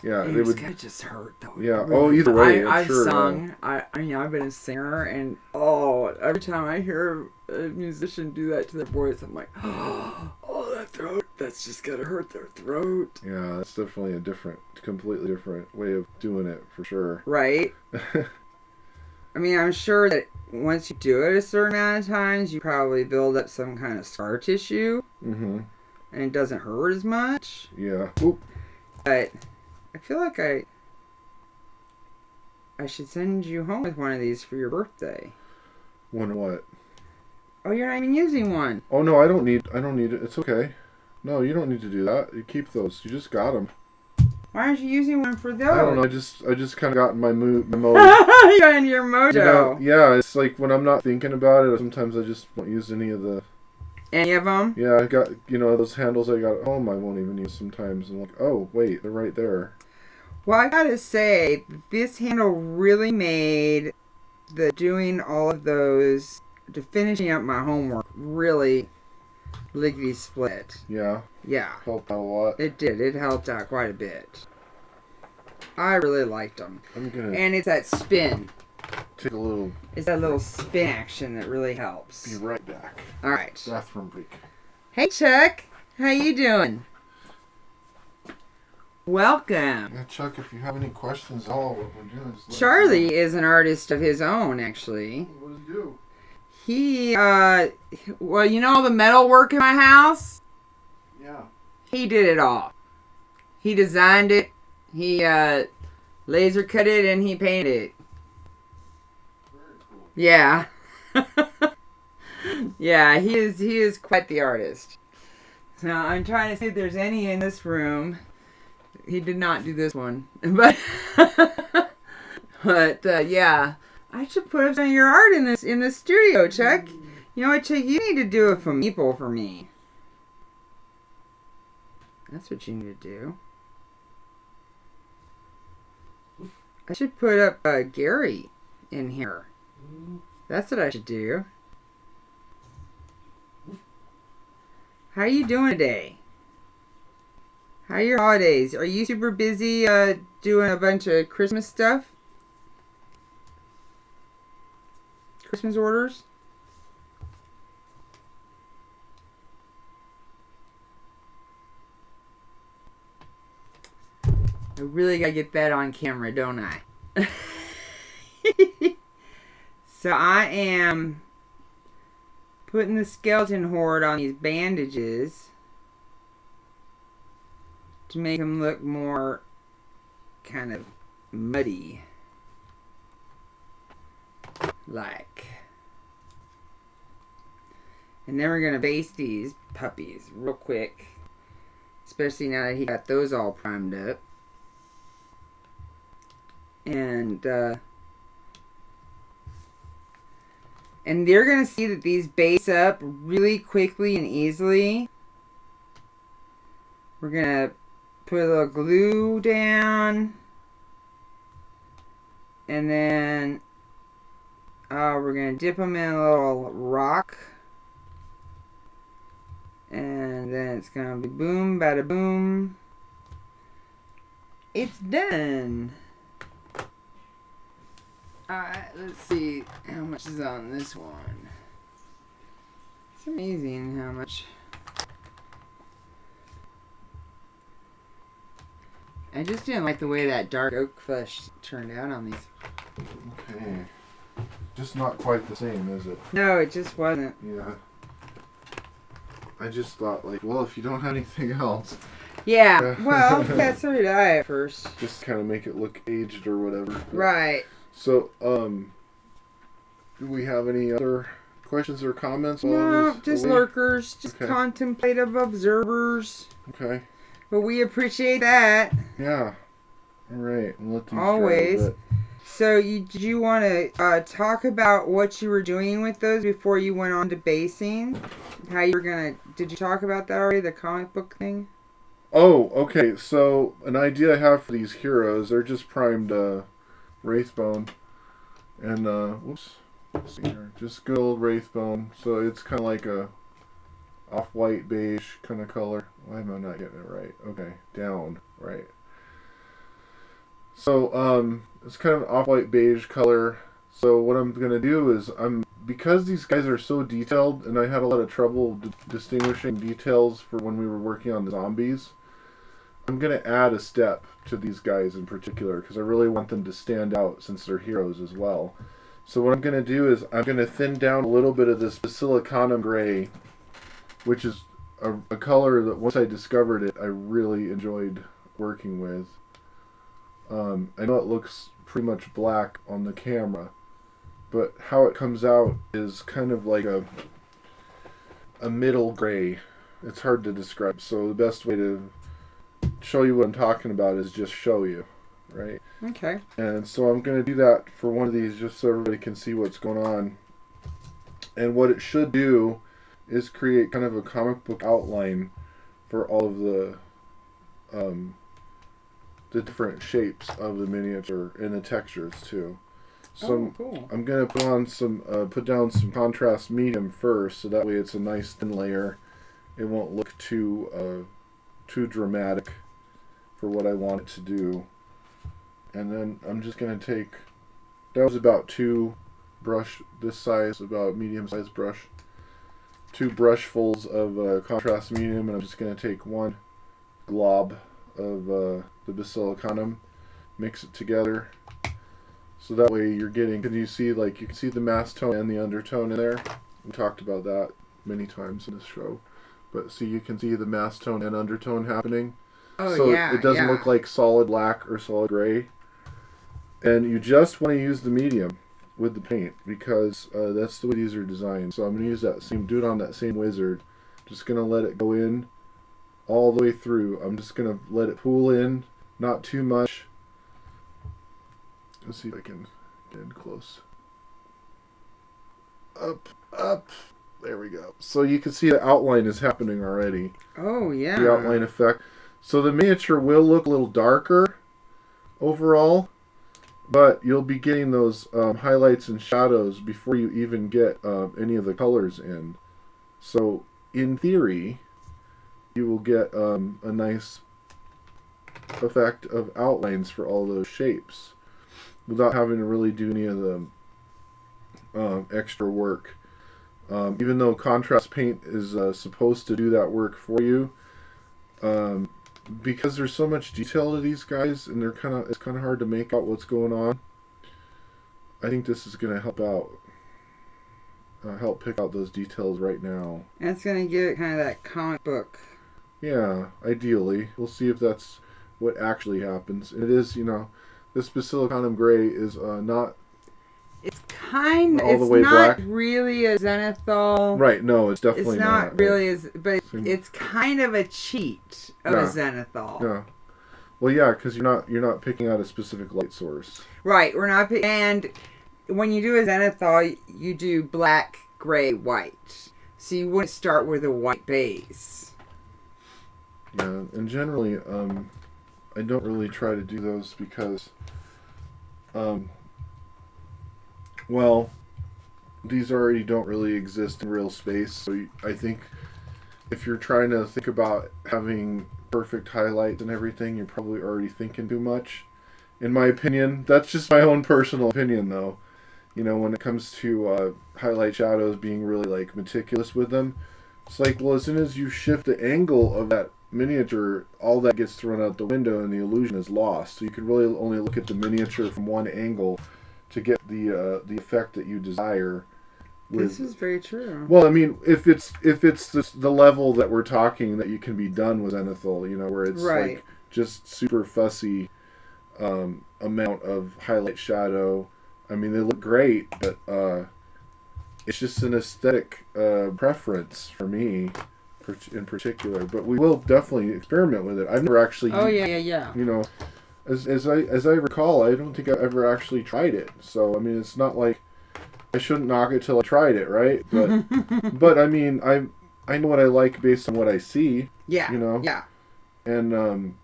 Yeah, they would. It's just hurt though. Yeah. Oh, either way, I've sure. sung. I mean, I've been a singer, and every time I hear a musician do that to their voice, I'm like, oh, that throat. That's just gotta hurt their throat. Yeah, that's definitely a completely different way of doing it for sure. Right. I mean, I'm sure that once you do it a certain amount of times, you probably build up some kind of scar tissue, Mm-hmm. and it doesn't hurt as much. Yeah. Oop. But I feel like I should send you home with one of these for your birthday. One what? Oh, you're not even using one. Oh no, I don't need it. It's okay. No, you don't need to do that. You keep those. You just got them. Why aren't you using one for those? I don't know. I just kind of got in my mode. You're in your mojo. You know, yeah, it's like when I'm not thinking about it, sometimes I just won't use any of the... Any of them? Yeah, I got, those handles I got at home, I won't even use sometimes. I'm like, oh, wait, they're right there. Well, I gotta say, this handle really made the doing all of those, to finishing up my homework, really lickety split. Yeah. Yeah. Helped out a lot. It did. It helped out quite a bit. I really liked them. I'm gonna And it's that spin. take a little... It's that little spin action that really helps. Be right back. All right. Bathroom break. Hey, Chuck. How you doing? Welcome. Yeah, Chuck, if you have any questions at all, what we're doing is... Charlie is an artist of his own, actually. What does he do? He, well, you know all the metal work in my house? Yeah. He did it all. He designed it. He, laser cut it and he painted it. Very cool. Yeah. Yeah, he is quite the artist. So I'm trying to see if there's any in this room. He did not do this one. But, yeah. I should put up some of your art in this studio, Chuck. You know what, Chuck? You need to do it for people for me. That's what you need to do. I should put up Gary in here. That's what I should do. How are you doing today? How are your holidays? Are you super busy doing a bunch of Christmas stuff? Christmas orders? I really gotta get that on camera, don't I? So I am putting the skeleton horde on these bandages to make them look more kind of muddy. Like. And then we're going to baste these puppies real quick. Especially now that he got those all primed up. And they're going to see that these base up really quickly and easily. We're going to put a little glue down. And then we're going to dip them in a little rock. And then it's going to be boom, bada boom. It's done. Alright, let's see how much is on this one. It's amazing how much. I just didn't like the way that dark oak flesh turned out on these. Okay. Just not quite the same, is it? No, it just wasn't. Yeah. I just thought, like, well, if you don't have anything else... Yeah, well, yeah, so did I at first. Just kind of make it look aged or whatever. Right. So, do we have any other questions or comments? No, just lurkers, just okay. contemplative observers. Okay. But we appreciate that. Yeah. All right. We'll let these always. dry a bit. So, did you want to talk about what you were doing with those before you went on to basing? How you were gonna? Did you talk about that already? The comic book thing. Oh, okay. So, an idea I have for these heroes, they're just primed Wraithbone. And, whoops. Let's see here. Just good old Wraithbone. So, it's kind of like a off-white beige kind of color. Why am I not getting it right? Okay. Down. Right. So, it's kind of an off-white beige color. So, what I'm going to do is, because these guys are so detailed, and I had a lot of trouble distinguishing details for when we were working on the zombies, I'm going to add a step to these guys in particular, because I really want them to stand out since they're heroes as well. So what I'm going to do is I'm going to thin down a little bit of this siliconum gray, which is a color that once I discovered it, I really enjoyed working with. I know it looks pretty much black on the camera, but how it comes out is kind of like a middle gray. It's hard to describe, so the best way to show you what I'm talking about is just show you, right? Okay. And so I'm going to do that for one of these just so everybody can see what's going on. And what it should do is create kind of a comic book outline for all of the different shapes of the miniature and the textures too. So cool. I'm going to put on put down some contrast medium first, so that way it's a nice thin layer. It won't look too dramatic for what I want it to do. And then I'm just going to take, that was about two brush, this size, about medium-sized brush, 2 brushfuls of contrast medium, and I'm just going to take one glob of the basilicanum, mix it together, so that way you're getting, can you see, like, you can see the mass tone and the undertone in there. We talked about that many times in this show. But see, you can see the mass tone and undertone happening. Oh, so yeah, it doesn't yeah. look like solid black or solid gray. And you just want to use the medium with the paint, because that's the way these are designed. So I'm going to use that same, do it on that same wizard. Just going to let it go in all the way through. I'm just going to let it pool in, not too much. Let's see if I can get in close. Up, up. There we go. So you can see the outline is happening already. Oh, yeah. The outline effect. So the miniature will look a little darker overall, but you'll be getting those highlights and shadows before you even get any of the colors in. So in theory, you will get a nice effect of outlines for all those shapes without having to really do any of the extra work. Even though contrast paint is supposed to do that work for you, because there's so much detail to these guys, and it's kind of hard to make out what's going on. I think this is going to help out, help pick out those details right now. And it's going to give it kind of that comic book. Yeah, ideally. We'll see if that's what actually happens. And it is, this basilicanum gray is not... It's kind of, all the it's way not black. Really a zenithal. Right, no, it's definitely it's not really as, but Same. it's kind of a cheat of a zenithal. Yeah. Well, yeah, because you're not picking out a specific light source. Right, we're not, and when you do a zenithal, you do black, gray, white. So you wouldn't start with a white base. Yeah, and generally, I don't really try to do those because, well, these already don't really exist in real space, so I think if you're trying to think about having perfect highlights and everything, you're probably already thinking too much. In my opinion, that's just my own personal opinion, though. When it comes to highlight shadows, being really, like, meticulous with them, it's like, well, as soon as you shift the angle of that miniature, all that gets thrown out the window and the illusion is lost. So you can really only look at the miniature from one angle to get the effect that you desire. This is very true. Well, I mean, if it's the level that we're talking that you can be done with zenithal, where it's right. Like just super fussy amount of highlight shadow. I mean, they look great, but it's just an aesthetic preference for me in particular. But we will definitely experiment with it. I've never actually. Oh yeah. You know, as I recall, I don't think I've ever actually tried it. So I mean, it's not like I shouldn't knock it till I tried it, right? But but I mean, I know what I like based on what I see. Yeah. You know. Yeah. And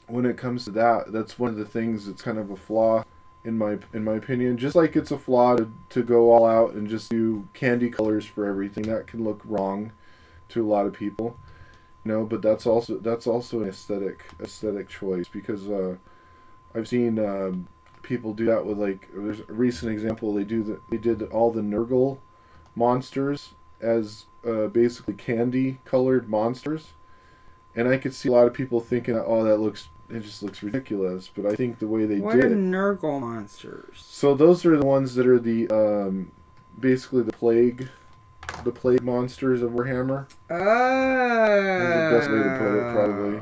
when it comes to that, that's one of the things that's kind of a flaw in my opinion. Just like it's a flaw to go all out and just do candy colors for everything. That can look wrong to a lot of people, you know. But that's also an aesthetic choice, because I've seen people do that with, like, there's a recent example. They did all the Nurgle monsters as basically candy colored monsters. And I could see a lot of people thinking, oh, it just looks ridiculous. But I think the way they What did are it... Nurgle monsters? So those are the ones that are the, basically the plague monsters of Warhammer. Oh. That's the best way to put it, probably.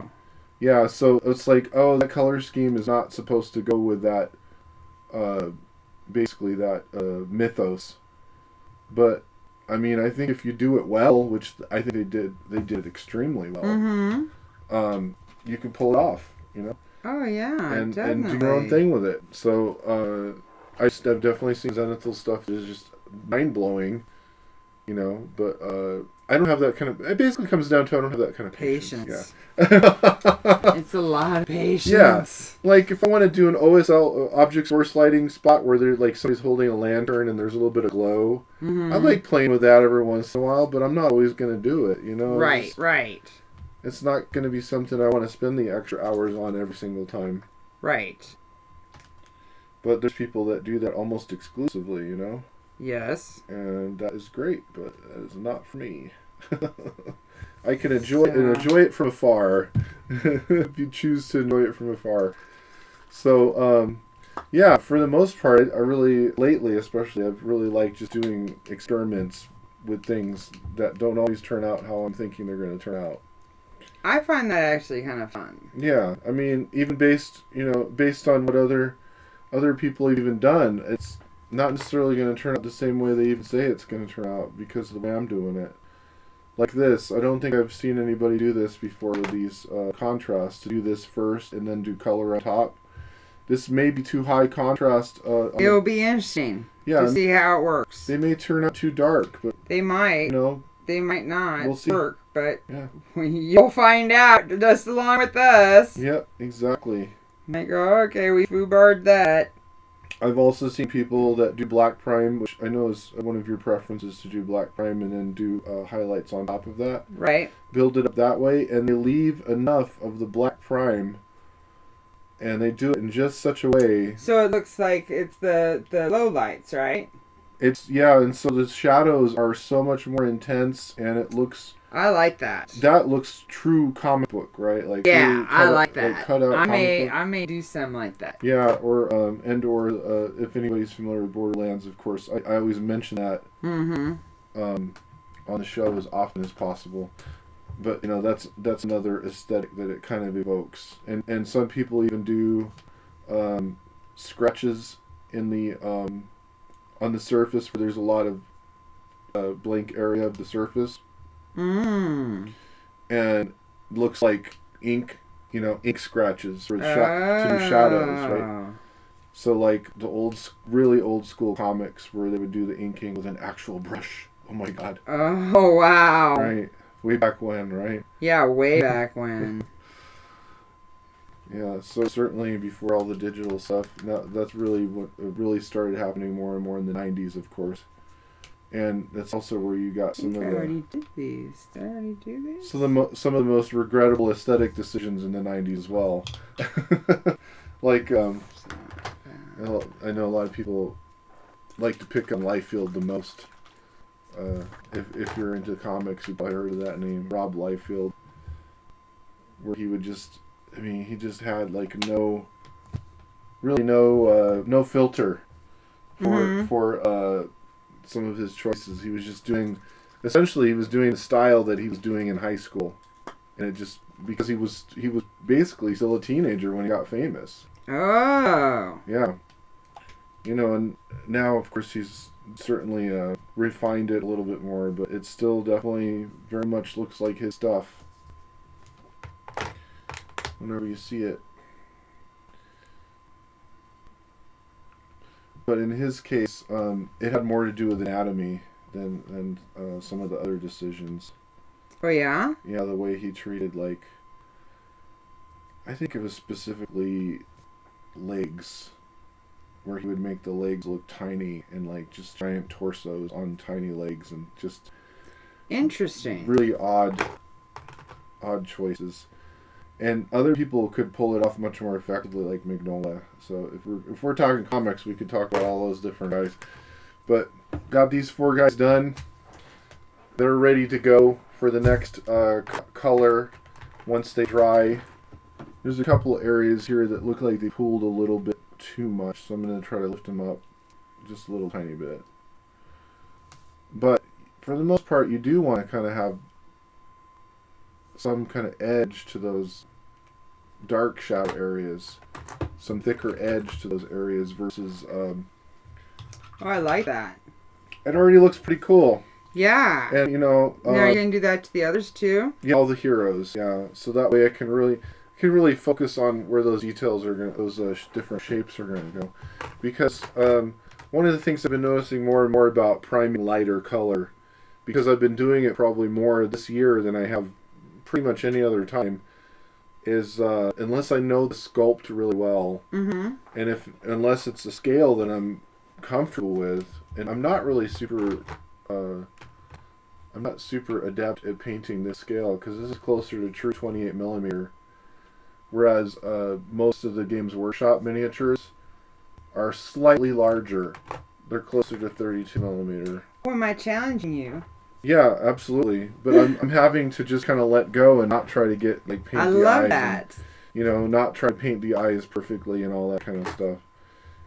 Yeah, so it's like, oh, that color scheme is not supposed to go with that, basically that mythos. But... I mean, I think if you do it well, which I think they did extrememly well. Mm-hmm. You can pull it off, you know. Oh yeah, and definitely. do your own thing with it. So I've definitely seen Zenithal stuff that is just mind blowing, you know. But I don't have that kind of. It basically comes down to I don't have that kind of patience. Patience. Yeah. It's a lot of patience. Yeah. Like if I want to do an OSL object source lighting spot where there's like somebody's holding a lantern and there's a little bit of glow, I like playing with that every once in a while, but I'm not always going to do it, you know? Right. It's not going to be something I want to spend the extra hours on every single time. Right. But there's people that do that almost exclusively, you know? Yes. And that is great, but that is not for me. I can enjoy it from afar. If you choose to enjoy it from afar. So, yeah, for the most part, lately especially, I've really liked just doing experiments with things that don't always turn out how I'm thinking they're going to turn out. I find that actually kind of fun. Yeah, I mean, even based on what other people have even done, it's not necessarily going to turn out the same way they even say it's going to turn out because of the way I'm doing it. Like this, I don't think I've seen anybody do this before with these contrasts, to do this first and then do color on top. This may be too high contrast. It'll be interesting to see how it works. They may turn out too dark, but they might. You know, they might not we'll see. work, but yeah. You'll find out just along with us. Yep, exactly. Like, oh, okay, we foobarred that. I've also seen people that do black prime, which I know is one of your preferences, to do black prime and then do highlights on top of that. Right. Build it up that way, and they leave enough of the black prime, and they do it in just such a way. So it looks like it's the low lights, right? And so the shadows are so much more intense, and it looks... I like that. That looks true comic book, right? Like, yeah, I like that. Like cut out I may do something like that. Yeah, or if anybody's familiar with Borderlands, of course, I always mention that on the show as often as possible. But you know, that's another aesthetic that it kind of evokes, and some people even do scratches in the on the surface where there's a lot of blank area of the surface. And looks like ink, ink scratches for to do shadows, right? So like the really old school comics where they would do the inking with an actual brush. Oh my god. Oh wow. Right. Way back when, right? Yeah, way back when. Yeah, so certainly before all the digital stuff, that's really what really started happening more and more in the 90s, of course. And that's also where you got some of the... I already did these. Did I already do these? So some of the most regrettable aesthetic decisions in the 90s as well. Like, I know a lot of people like to pick on Liefeld the most. If you're into comics, you've probably heard of that name, Rob Liefeld. Where he would just... he just had like no filter for some of his choices. He was just doing the style that he was doing in high school, and it just because he was basically still a teenager when he got famous. Oh. Yeah. And now of course he's certainly refined it a little bit more, but it still definitely very much looks like his stuff whenever you see it. But in his case, it had more to do with anatomy than some of the other decisions. Oh, yeah? Yeah, the way he treated, like, I think it was specifically legs, where he would make the legs look tiny and, like, just giant torsos on tiny legs, and just Interesting. really odd choices. And other people could pull it off much more effectively, like Mignola. So if we're talking comics, we could talk about all those different guys. But got these 4 guys done. They're ready to go for the next color once they dry. There's a couple areas here that look like they pooled a little bit too much, so I'm going to try to lift them up just a little tiny bit. But for the most part, you do want to kind of have some kind of edge to those dark shadow areas, some thicker edge to those areas versus Oh, I like that. it already looks pretty cool. Yeah. And now you're gonna do that to the others too? Yeah, all the heroes. Yeah, so that way I can really focus on where those details are going, those different shapes are going to go, because one of the things I've been noticing more and more about priming lighter color, because I've been doing it probably more this year than I have pretty much any other time, is unless I know the sculpt really well, Mm-hmm. and unless it's a scale that I'm comfortable with, and I'm not really super adept at painting this scale, because this is closer to true 28 millimeter, whereas most of the Games Workshop miniatures are slightly larger. They're closer to 32 millimeter. Or am I challenging you? Yeah, absolutely. But I'm having to just kind of let go and not try to get paint the eyes. I love that. And, not try to paint the eyes perfectly and all that kind of stuff.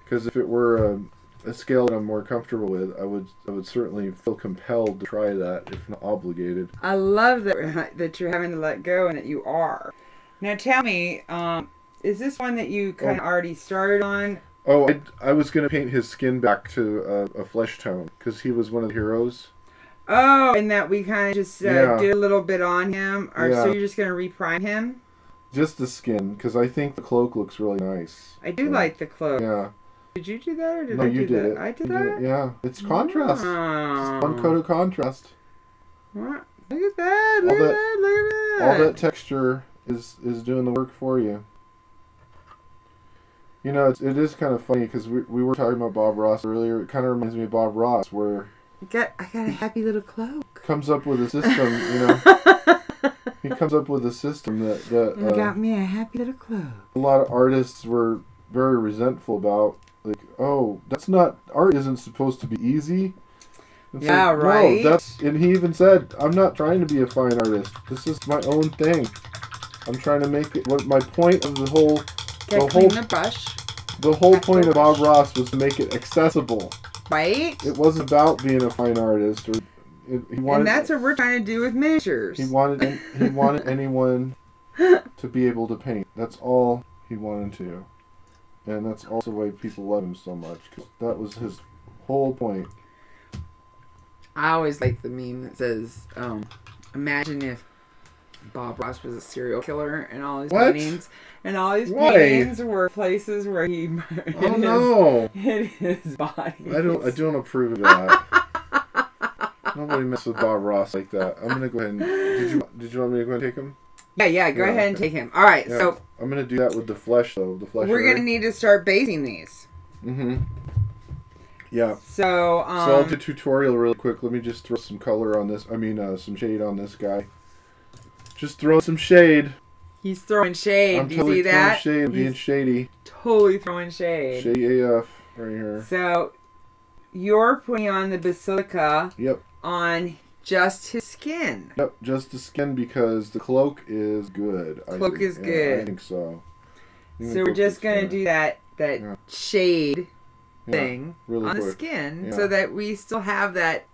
Because if it were a scale that I'm more comfortable with, I would certainly feel compelled to try that, if not obligated. I love that you're having to let go and that you are. Now tell me, is this one that you kind of already started on? Oh, I was going to paint his skin back to a flesh tone, because he was one of the heroes. Oh, and that we kind of just did a little bit on him? Or so you're just going to reprime him? Just the skin, because I think the cloak looks really nice. I do like the cloak. Yeah. Did you do that, or did No, I you do did that? it. I did You that? did it, yeah. It's contrast. Oh. Just one coat of contrast. What? Look at that. Look at that. Look at that. All that texture is doing the work for you. It is kind of funny, because we were talking about Bob Ross earlier. It kind of reminds me of Bob Ross, where I got a happy little cloak. comes up with a system, he comes up with a system that got me a happy little cloak. a lot of artists were very resentful about. Like, oh, art isn't supposed to be easy. It's right. No, and he even said, I'm not trying to be a fine artist. This is my own thing. I'm trying to make it. What my point of the whole point of Bob Ross was to make it accessible. Right. It wasn't about being a fine artist, and that's what we're trying to do with miniatures. He wanted anyone to be able to paint. That's all he wanted to. And that's also why people love him so much, because that was his whole point. I always like the meme that says, imagine if Bob Ross was a serial killer and all his paintings. And all these paintings were places where he hid his body. I don't approve of that. Nobody mess with Bob Ross like that. I'm gonna go ahead and did you want me to go ahead and take him? Yeah, go ahead and take him. All right, so I'm gonna do that with the flesh though. The flesh. We're gonna need to start basing these. Mm-hmm. Yeah. So I'll do a tutorial really quick. Let me just throw some color on this. some shade on this guy. Just throw some shade. He's throwing shade. I'm Do totally you see that? Shade. I'm being shady. Totally throwing shade. Shady AF right here. So you're putting on the basilica. Yep. On just his skin. Yep, just the skin, because the cloak is good. Cloak is good. I think so. So we're just gonna do that shade thing really on quick. The skin, so that we still have that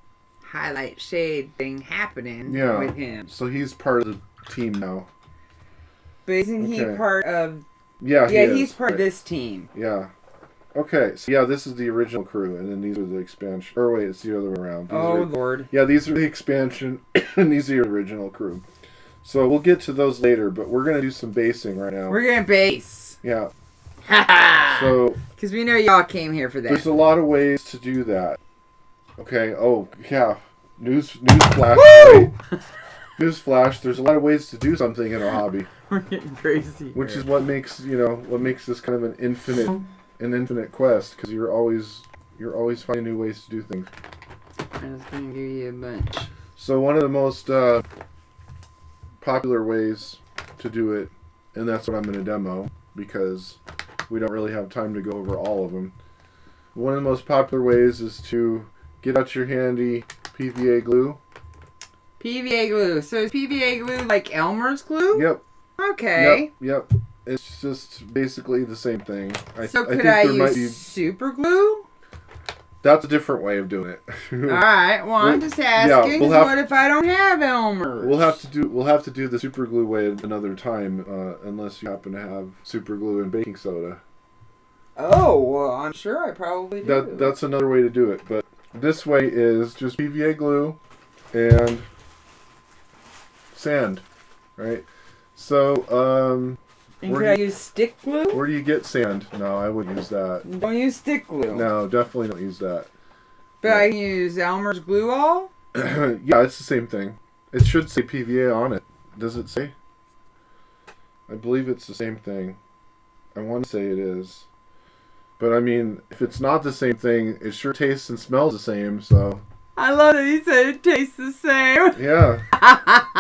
highlight shade thing happening with him. So he's part of the team now. But isn't he part of... Yeah, he's part of this team. Yeah. Okay, so yeah, this is the original crew, and then these are the expansion. Or wait, it's the other way around. Lord. Yeah, these are the expansion, and these are the original crew. So we'll get to those later, but we're gonna do some basing right now. We're gonna base. Yeah. Ha So. Because we know y'all came here for that. There's a lot of ways to do that. Okay. Oh yeah. News flash. Woo! Right? News flash. There's a lot of ways to do something in a hobby. We're getting crazy. Which is what makes this kind of an infinite quest, because you're always finding new ways to do things. I'm just gonna give you a bunch. So one of the most popular ways to do it, and that's what I'm going to demo because we don't really have time to go over all of them. One of the most popular ways is to get out your handy PVA glue. PVA glue. So is PVA glue like Elmer's glue? Yep. Okay. Yep. It's just basically the same thing. So could I use super glue? That's a different way of doing it. Alright, well I'm just asking, what if I don't have Elmer's? We'll have to do the super glue way another time, unless you happen to have super glue and baking soda. Oh, well I'm sure I probably do. That's another way to do it, but this way is just PVA glue and sand, right? So, and could I use stick glue? Where do you get sand? No, I wouldn't use that. Don't use stick glue. No, definitely don't use that. But I can use Elmer's glue all? Yeah, it's the same thing. It should say PVA on it. Does it say? I believe it's the same thing. I want to say it is. But I mean, if it's not the same thing, it sure tastes and smells the same, so... I love that you said it tastes the same. Yeah.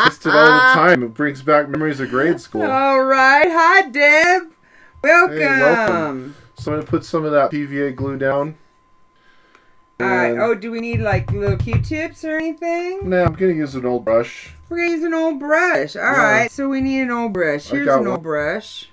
Taste it all the time. It brings back memories of grade school. All right. Hi, Deb. Welcome. Hey, welcome. So I'm going to put some of that PVA glue down. All right. Oh, do we need like little Q-tips or anything? No, I'm going to use an old brush. We're going to use an old brush. All right. So we need an old brush. Here's an old brush.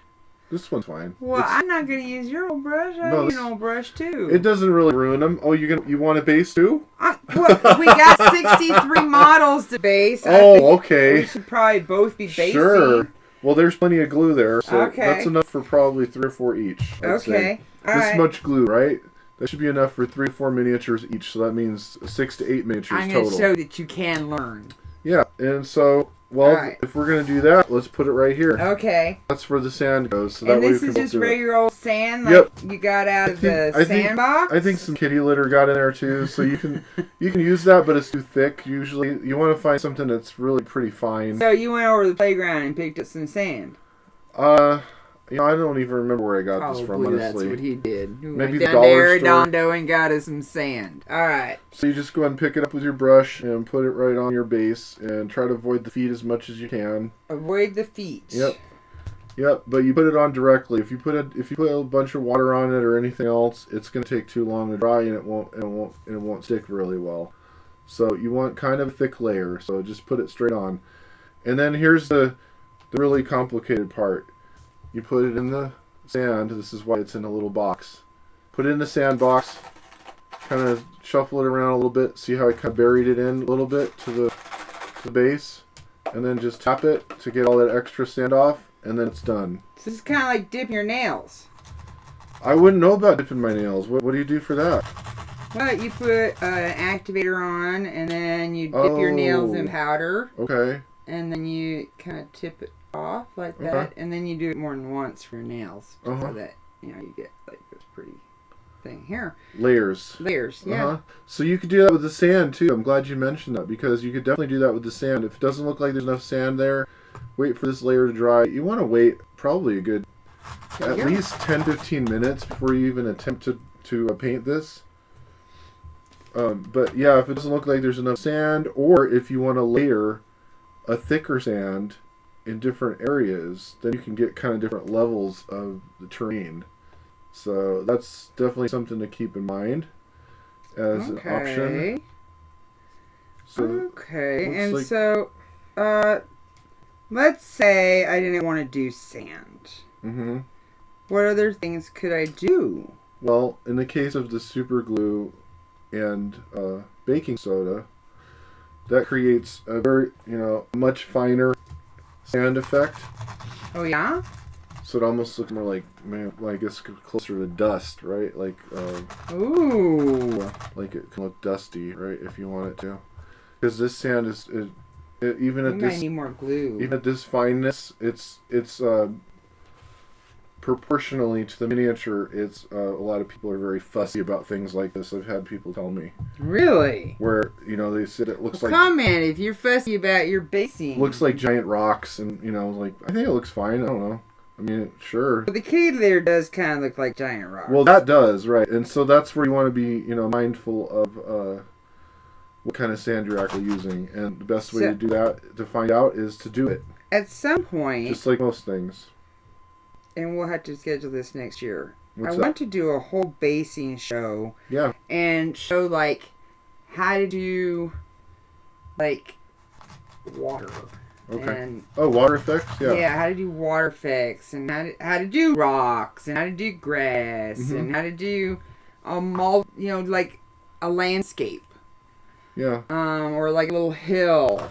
This one's fine. Well, I'm not going to use your old brush. I need an old brush, too. It doesn't really ruin them. Oh, you want a base, too? Well, we got 63 models to base. Oh, okay. We should probably both be basing. Sure. Well, there's plenty of glue there, so okay. That's enough for probably 3 or 4 each. Okay. This much glue, right? That should be enough for 3 or 4 miniatures each, so that means 6 to 8 miniatures total. I'm going to show that you can learn. Yeah, and so... Well, if we're going to do that, let's put it right here. Okay. That's where the sand goes. So and that this way is just regular old sand like you got out of the sandbox? I think some kitty litter got in there too, so you can use that, but it's too thick usually. You want to find something that's really pretty fine. So you went over to the playground and picked up some sand? I don't even remember where I got this from, honestly. That's what he did. He Maybe went the down to dollar store. Arredondo and got us some sand. Alright. So you just go ahead and pick it up with your brush and put it right on your base and try to avoid the feet as much as you can. Avoid the feet. Yep, but you put it on directly. If you put a bunch of water on it or anything else, it's going to take too long to dry and it won't stick really well. So you want kind of a thick layer. So just put it straight on. And then here's the really complicated part. You put it in the sand. This is why it's in a little box. Put it in the sand box. Kind of shuffle it around a little bit. See how I kind of buried it in a little bit to the base. And then just tap it to get all that extra sand off. And then it's done. So this is kind of like dipping your nails. I wouldn't know about dipping my nails. What do you do for that? Well, you put an activator on, and then you dip your nails in powder. Okay. And then you kind of tip it off like that, and then you do it more than once for your nails, so that you get like this pretty thing here. Layers, yeah. So you could do that with the sand too. I'm glad you mentioned that because you could definitely do that with the sand. If it doesn't look like there's enough sand there, wait for this layer to dry. You want to wait probably a good at least 10-15 minutes before you even attempt to paint this. But yeah, if it doesn't look like there's enough sand, or if you want to layer a thicker sand in different areas, then you can get kind of different levels of the terrain. So that's definitely something to keep in mind as an option. So and like, so let's say I didn't want to do sand. Mm-hmm. What other things could I do? Well, in the case of the super glue and baking soda, that creates a very, much finer sand effect. Oh, yeah? So it almost looks more like, man, well, I guess closer to dust, right? Like, Ooh. like it can look dusty, right? If you want it to, because this sand is even We at might this need more glue. even at this fineness, it's proportionally to the miniature. It's a lot of people are very fussy about things like this. I've had people tell me Really? where they said it looks like Comment if you're fussy about your basing. looks like giant rocks, and like I think it looks fine. I don't know. I mean, sure. But the kitty there does kind of look like giant rocks. Well, that does, right. And so that's where you want to be, mindful of what kind of sand you're actually using. And the best way to do that, to find out, is to do it. At some point, Just like most things. And we'll have to schedule this next year. What's I want to do a whole basing show. Yeah. And show, like, how to do, like, water. Okay. And, water effects? Yeah. Yeah, how to do water effects, and how to do rocks, and how to do grass, and how to do like a landscape. Yeah. Or like a little hill.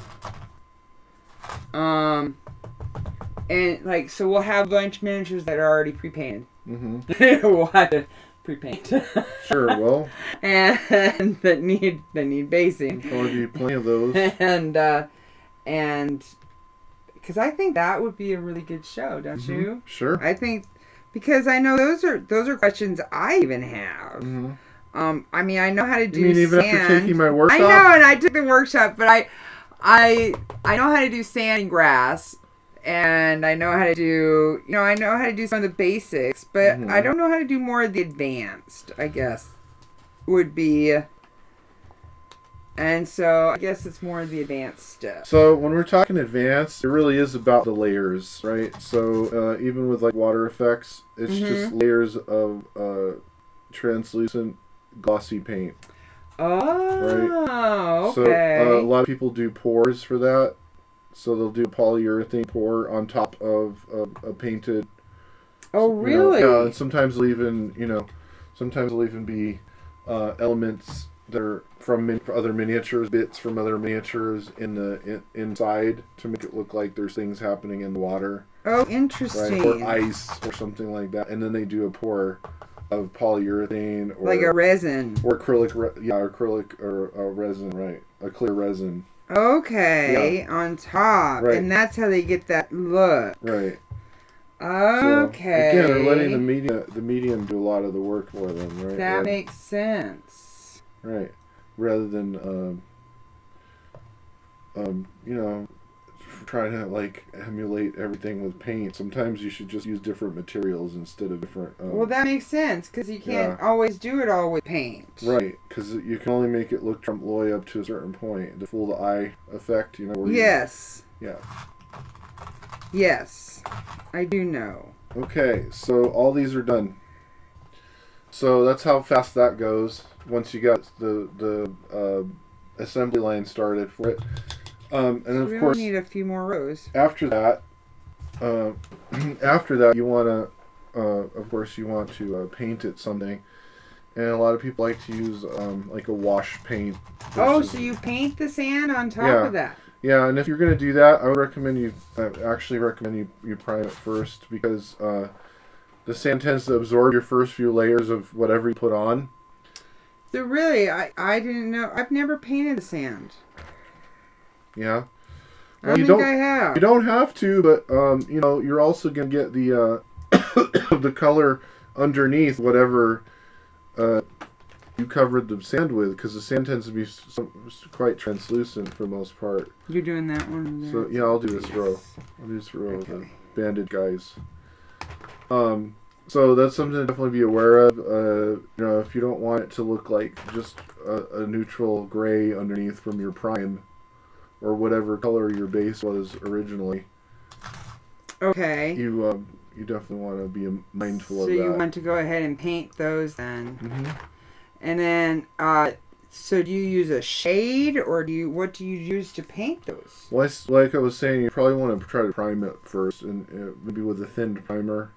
And like, so we'll have a bunch of miniatures that are already pre-painted. Mm-hmm. We'll have to pre-paint. Sure, well. and that need basing. There'll be plenty of those. And because I think that would be a really good show, don't you? Sure. I think, because I know those are questions I even have. Mm-hmm. I mean, I know how to do you mean even sand. after taking my workshop? I know, and I took the workshop, but I know how to do sand and grass, and I know how to do, I know how to do some of the basics, but I don't know how to do more of the advanced, I guess, would be. And so I guess it's more of the advanced stuff. So when we're talking advanced, it really is about the layers, right? So even with like water effects, it's just layers of translucent glossy paint. Oh, right? okay. So a lot of people do pours for that. So they'll do a polyurethane pour on top of a painted. Oh, really? Yeah, and sometimes it'll even be elements that are from other miniatures, bits from other miniatures inside to make it look like there's things happening in the water. Oh, interesting. Right? Or ice or something like that. And then they do a pour of polyurethane or like a resin. Or acrylic or resin, right? A clear resin. Okay, on top. Right. And that's how they get that look. Right. Okay. So, again, they're letting the medium do a lot of the work for them, right? That makes sense. Right. Rather than trying to like emulate everything with paint. Sometimes you should just use different materials instead of different. Well, that makes sense because you can't always do it all with paint. Right, because you can only make it look Trump Loy up to a certain point to fool the eye effect. Yes. Yeah. Yes, I do know. Okay, so all these are done. So that's how fast that goes. Once you got the assembly line started for it. And then we of course, only need a few more rows. After that, you want to, of course, paint it something, and a lot of people like to use like a wash paint. Oh, so you paint the sand on top of that? Yeah, and if you're gonna do that, I would recommend you prime it first because the sand tends to absorb your first few layers of whatever you put on. So really, I didn't know. I've never painted the sand. Yeah. Well, I have. You don't have to, but you're also gonna get the the color underneath whatever you covered the sand with, because the sand tends to be quite translucent for the most part. You're doing that one. So yeah, I'll do this row. I'll do this row of the banded guys. So that's something to definitely be aware of. If you don't want it to look like just a neutral gray underneath from your prime, or whatever color your base was originally. Okay. You definitely want to be mindful of that. So you want to go ahead and paint those then. Mm-hmm. And then, so do you use a shade, or what do you use to paint those? Well, like I was saying, you probably want to try to prime it first, and maybe with a thin primer.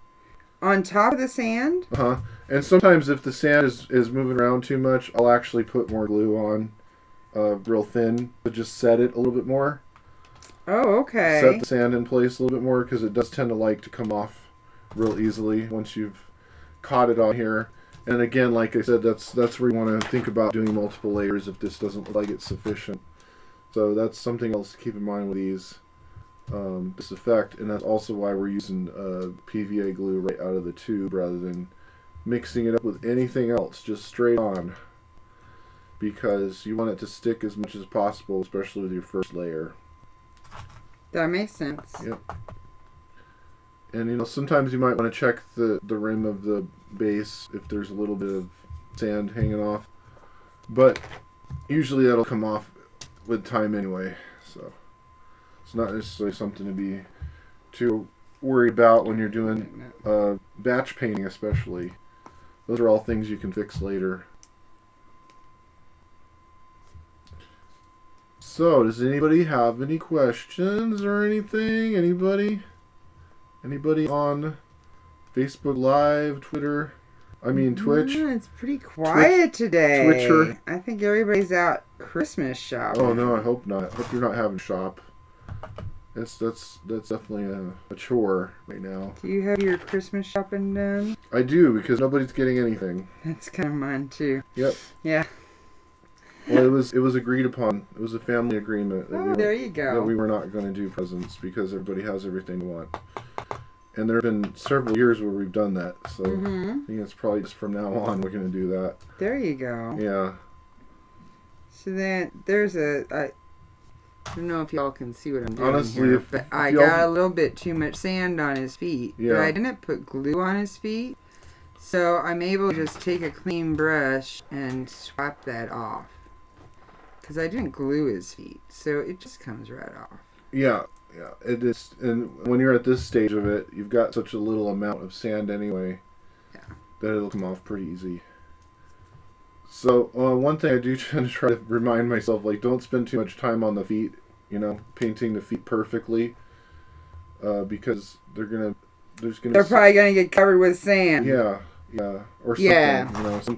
On top of the sand? Uh-huh. And sometimes if the sand is moving around too much, I'll actually put more glue on. Real thin, to just set it a little bit more. Oh, okay. Set the sand in place a little bit more, because it does tend to like to come off real easily once you've caught it on here. And again, like I said, that's where you want to think about doing multiple layers if this doesn't look like it's sufficient. So that's something else to keep in mind with these, this effect, and that's also why we're using PVA glue right out of the tube rather than mixing it up with anything else, just straight on, because you want it to stick as much as possible, especially with your first layer. That makes sense. Yep. And sometimes you might want to check the rim of the base if there's a little bit of sand hanging off, but usually that'll come off with time anyway, so it's not necessarily something to be too worried about when you're doing batch painting, especially. Those are all things you can fix later. So, does anybody have any questions or anything? Anybody on Facebook Live, Twitter? I mean Twitch. It's pretty quiet today. Twitcher. I think everybody's out Christmas shopping. Oh no, I hope not. I hope you're not having shop. That's definitely a chore right now. Do you have your Christmas shopping done? I do, because nobody's getting anything. That's kind of mine too. Yep. Yeah. Well, it was agreed upon. It was a family agreement that There you go. that we were not going to do presents because everybody has everything they want. And there have been several years where we've done that, so I think it's probably just from now on we're going to do that. There you go. Yeah. So then there's I don't know if y'all can see what I'm doing Honestly, here, if but I y'all- got a little bit too much sand on his feet. Yeah. But I didn't put glue on his feet, so I'm able to just take a clean brush and swap that off. Because I didn't glue his feet, so it just comes right off. Yeah, it is. And when you're at this stage of it, you've got such a little amount of sand anyway that it'll come off pretty easy. So one thing I do tend to try to remind myself, like, don't spend too much time on the feet, painting the feet perfectly, because they're probably gonna get covered with sand. Yeah, or something. Yeah. Some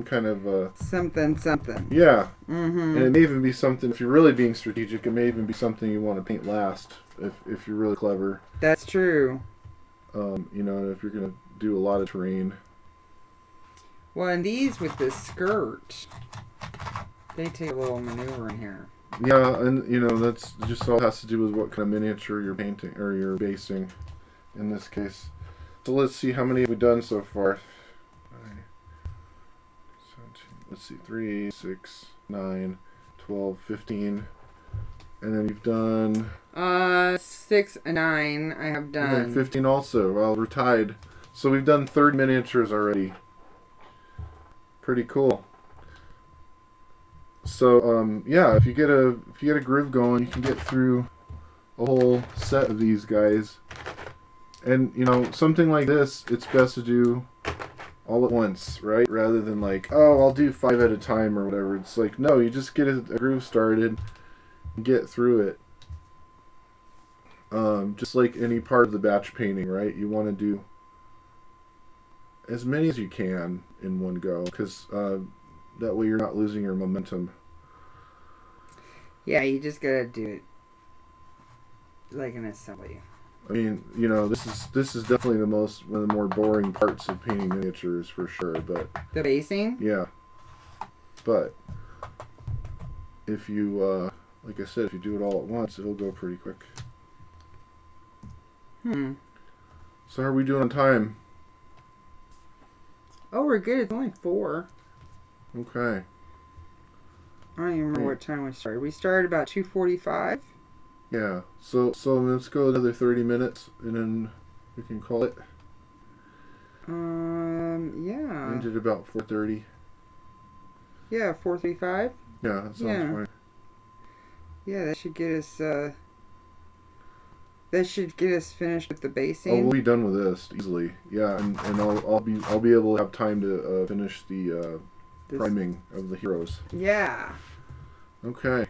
kind of something. Yeah. Mm-hmm. And it may even be something, if you're really being strategic, it may even be something you want to paint last, if you're really clever. That's true. If you're going to do a lot of terrain. Well, and these with the skirt, they take a little maneuvering here. Yeah, and that's just all has to do with what kind of miniature you're painting, or you're basing, in this case. So let's see, how many have we done so far? Let's see, 3, 6, 9, 12, 15. And then you've done... 6 and 9 I have done. Okay, 15 also. Well, we're tied. So we've done 30 miniatures already. Pretty cool. So, yeah, if you get a groove going, you can get through a whole set of these guys. And, something like this, it's best to do all at once, right? Rather than like, oh, I'll do 5 at a time or whatever. It's like, no, you just get a groove started and get through it. Just like any part of the batch painting, right? You want to do as many as you can in one go, because that way you're not losing your momentum. Yeah, you just gotta do it like an assembly. I mean, this is definitely one of the more boring parts of painting miniatures for sure, but... The basing? Yeah. But if you, like I said, if you do it all at once, it'll go pretty quick. So how are we doing on time? Oh, we're good. It's only 4. Okay. I don't even remember what time we started. We started about 2:45. Yeah. So let's go another 30 minutes, and then we can call it. Yeah. Ended about 4:30. Yeah, 4:35. Yeah, that sounds fine. Yeah, that should get us. That should get us finished with the basing. Oh, we'll be done with this easily. Yeah, and I'll be able to have time to finish the priming of the heroes. Yeah. Okay.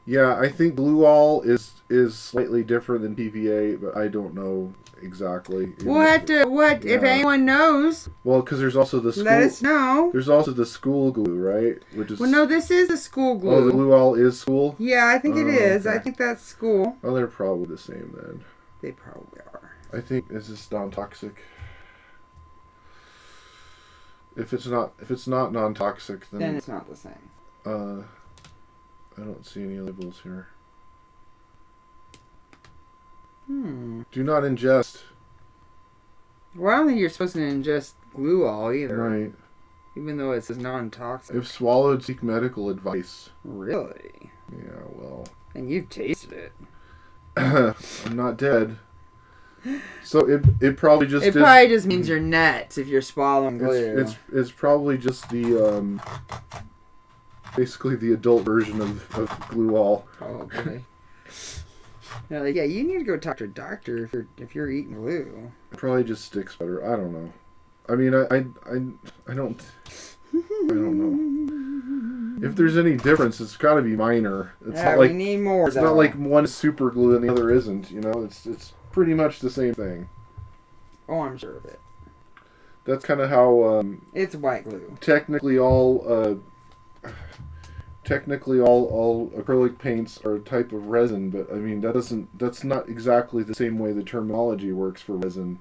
Yeah, I think glue all is slightly different than PVA, but I don't know exactly. What if anyone knows? Well, because there's also the school. Let us know. There's also the school glue, right? Which is. Well, no, this is the school glue. Oh, the glue all is school. Yeah, I think it is. Okay. I think that's school. Oh, they're probably the same then. They probably are. I think this is non-toxic. If it's not non-toxic, Then it's not the same. I don't see any labels here. Do not ingest. Well, I don't think you're supposed to ingest glue all either. Right. Even though it says non-toxic. If swallowed, seek medical advice. Really? Yeah, well. And you've tasted it. I'm not dead. So it probably just probably just means you're nuts if you're swallowing glue. It's probably just the basically the adult version of glue all. Probably. They're like, yeah, you need to go talk to a doctor if you're eating glue. It probably just sticks better. I don't know. I mean, I don't know. If there's any difference, it's got to be minor. It's not like we need more. It's not like one is super glue and the other isn't. You know, it's pretty much the same thing. Oh, I'm sure of it. That's kind of how. It's white glue. Technically, all acrylic paints are a type of resin, but I mean that's not exactly the same way the terminology works for resin.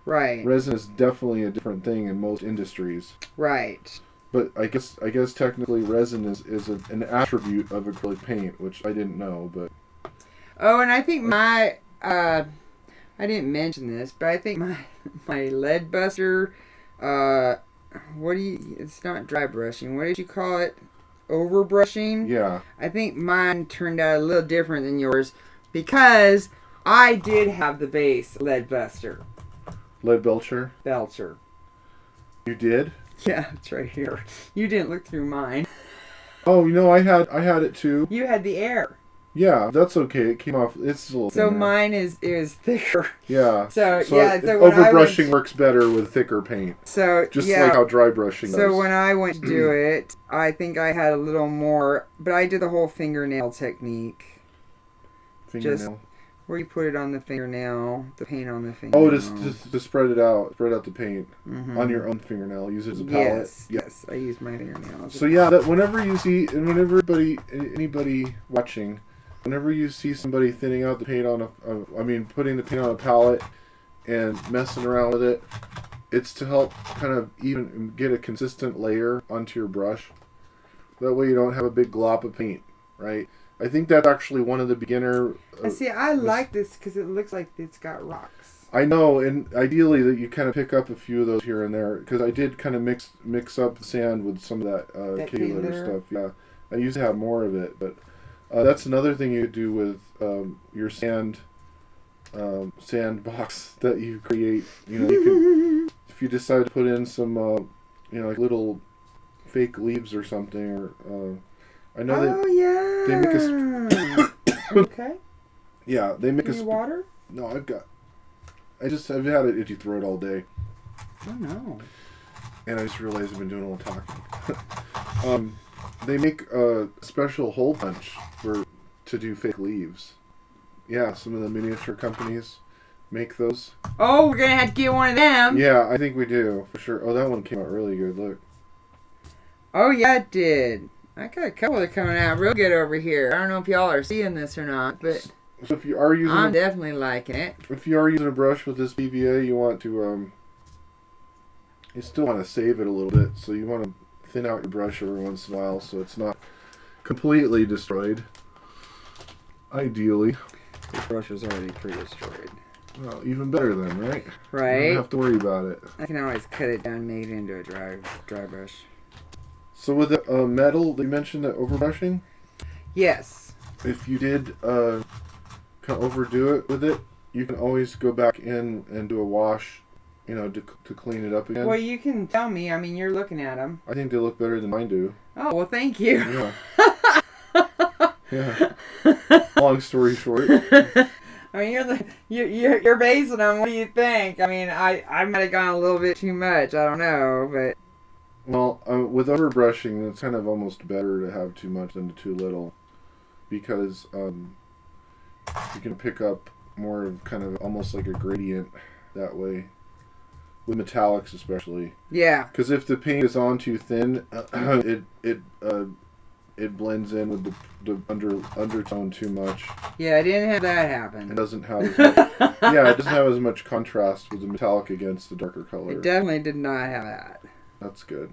Right. Resin is definitely a different thing in most industries. Right. But I guess technically resin is an attribute of acrylic paint, which I didn't know, but. Oh, and I think my I didn't mention this, but I think my lead buster, it's not dry brushing. What did you call it? Over brushing? Yeah. I think mine turned out a little different than yours because I did have the base lead buster. Lead belcher? Belcher. You did? Yeah, it's right here. You didn't look through mine. Oh, I had it too. You had the air. Yeah, that's okay. It came off. It's a little. So thinner. mine is thicker. Yeah. So overbrushing works better with thicker paint. So just like how dry brushing does. So when I went to do it, I think I had a little more, but I did the whole fingernail technique. Fingernail. Just where you put it on the fingernail, the paint on the fingernail. Oh, just to spread it out. Spread out the paint on your own fingernail. Use it as a palette. Yes, I use my fingernail. So that whenever you see, and whenever anybody watching, whenever you see somebody thinning out the paint putting the paint on a palette and messing around with it, it's to help kind of even get a consistent layer onto your brush. That way you don't have a big glop of paint, right? I think that's actually one of the beginner... I like this because it looks like it's got rocks. I know, and ideally that you kind of pick up a few of those here and there, because I did kind of mix up the sand with some of that K-litter stuff. Yeah, I used to have more of it, but that's another thing you could do with your sand box that you create. You can, if you decide to put in some, like little fake leaves or something, or I know they make a. Okay. Yeah, they make Any water? No, I've had an itchy throat all day. Oh no. And I just realized I've been doing a little talking. They make a special hole punch to do fake leaves. Yeah, some of the miniature companies make those. Oh, we're gonna have to get one of them. Yeah, I think we do for sure. Oh, that one came out really good. Look. Oh yeah, it did. I got a couple that are coming out real good over here. I don't know if y'all are seeing this or not, but so if you are using, I'm definitely liking it. If you are using a brush with this PVA, you want to you still want to save it a little bit, so you want to thin out your brush every once in a while so it's not completely destroyed. Ideally. The brush is already pre-destroyed. Well, even better then, right? Right. You don't have to worry about it. I can always cut it down and make it into a dry brush. So with the metal, they mentioned that overbrushing? Yes. If you did kind of overdo it with it, you can always go back in and do a wash, to clean it up again. Well, you can tell me. I mean, you're looking at them. I think they look better than mine do. Oh, well, thank you. Yeah. Yeah. Long story short. I mean, you're basing them. What do you think? I mean, I might have gone a little bit too much. I don't know, but. Well, with overbrushing, it's kind of almost better to have too much than too little. because you can pick up more of kind of almost like a gradient that way. With metallics especially. Yeah. Because if the paint is on too thin, it blends in with the undertone too much. Yeah, I didn't have that happen. It doesn't have as much, it doesn't have as much contrast with the metallic against the darker color. It definitely did not have that. That's good.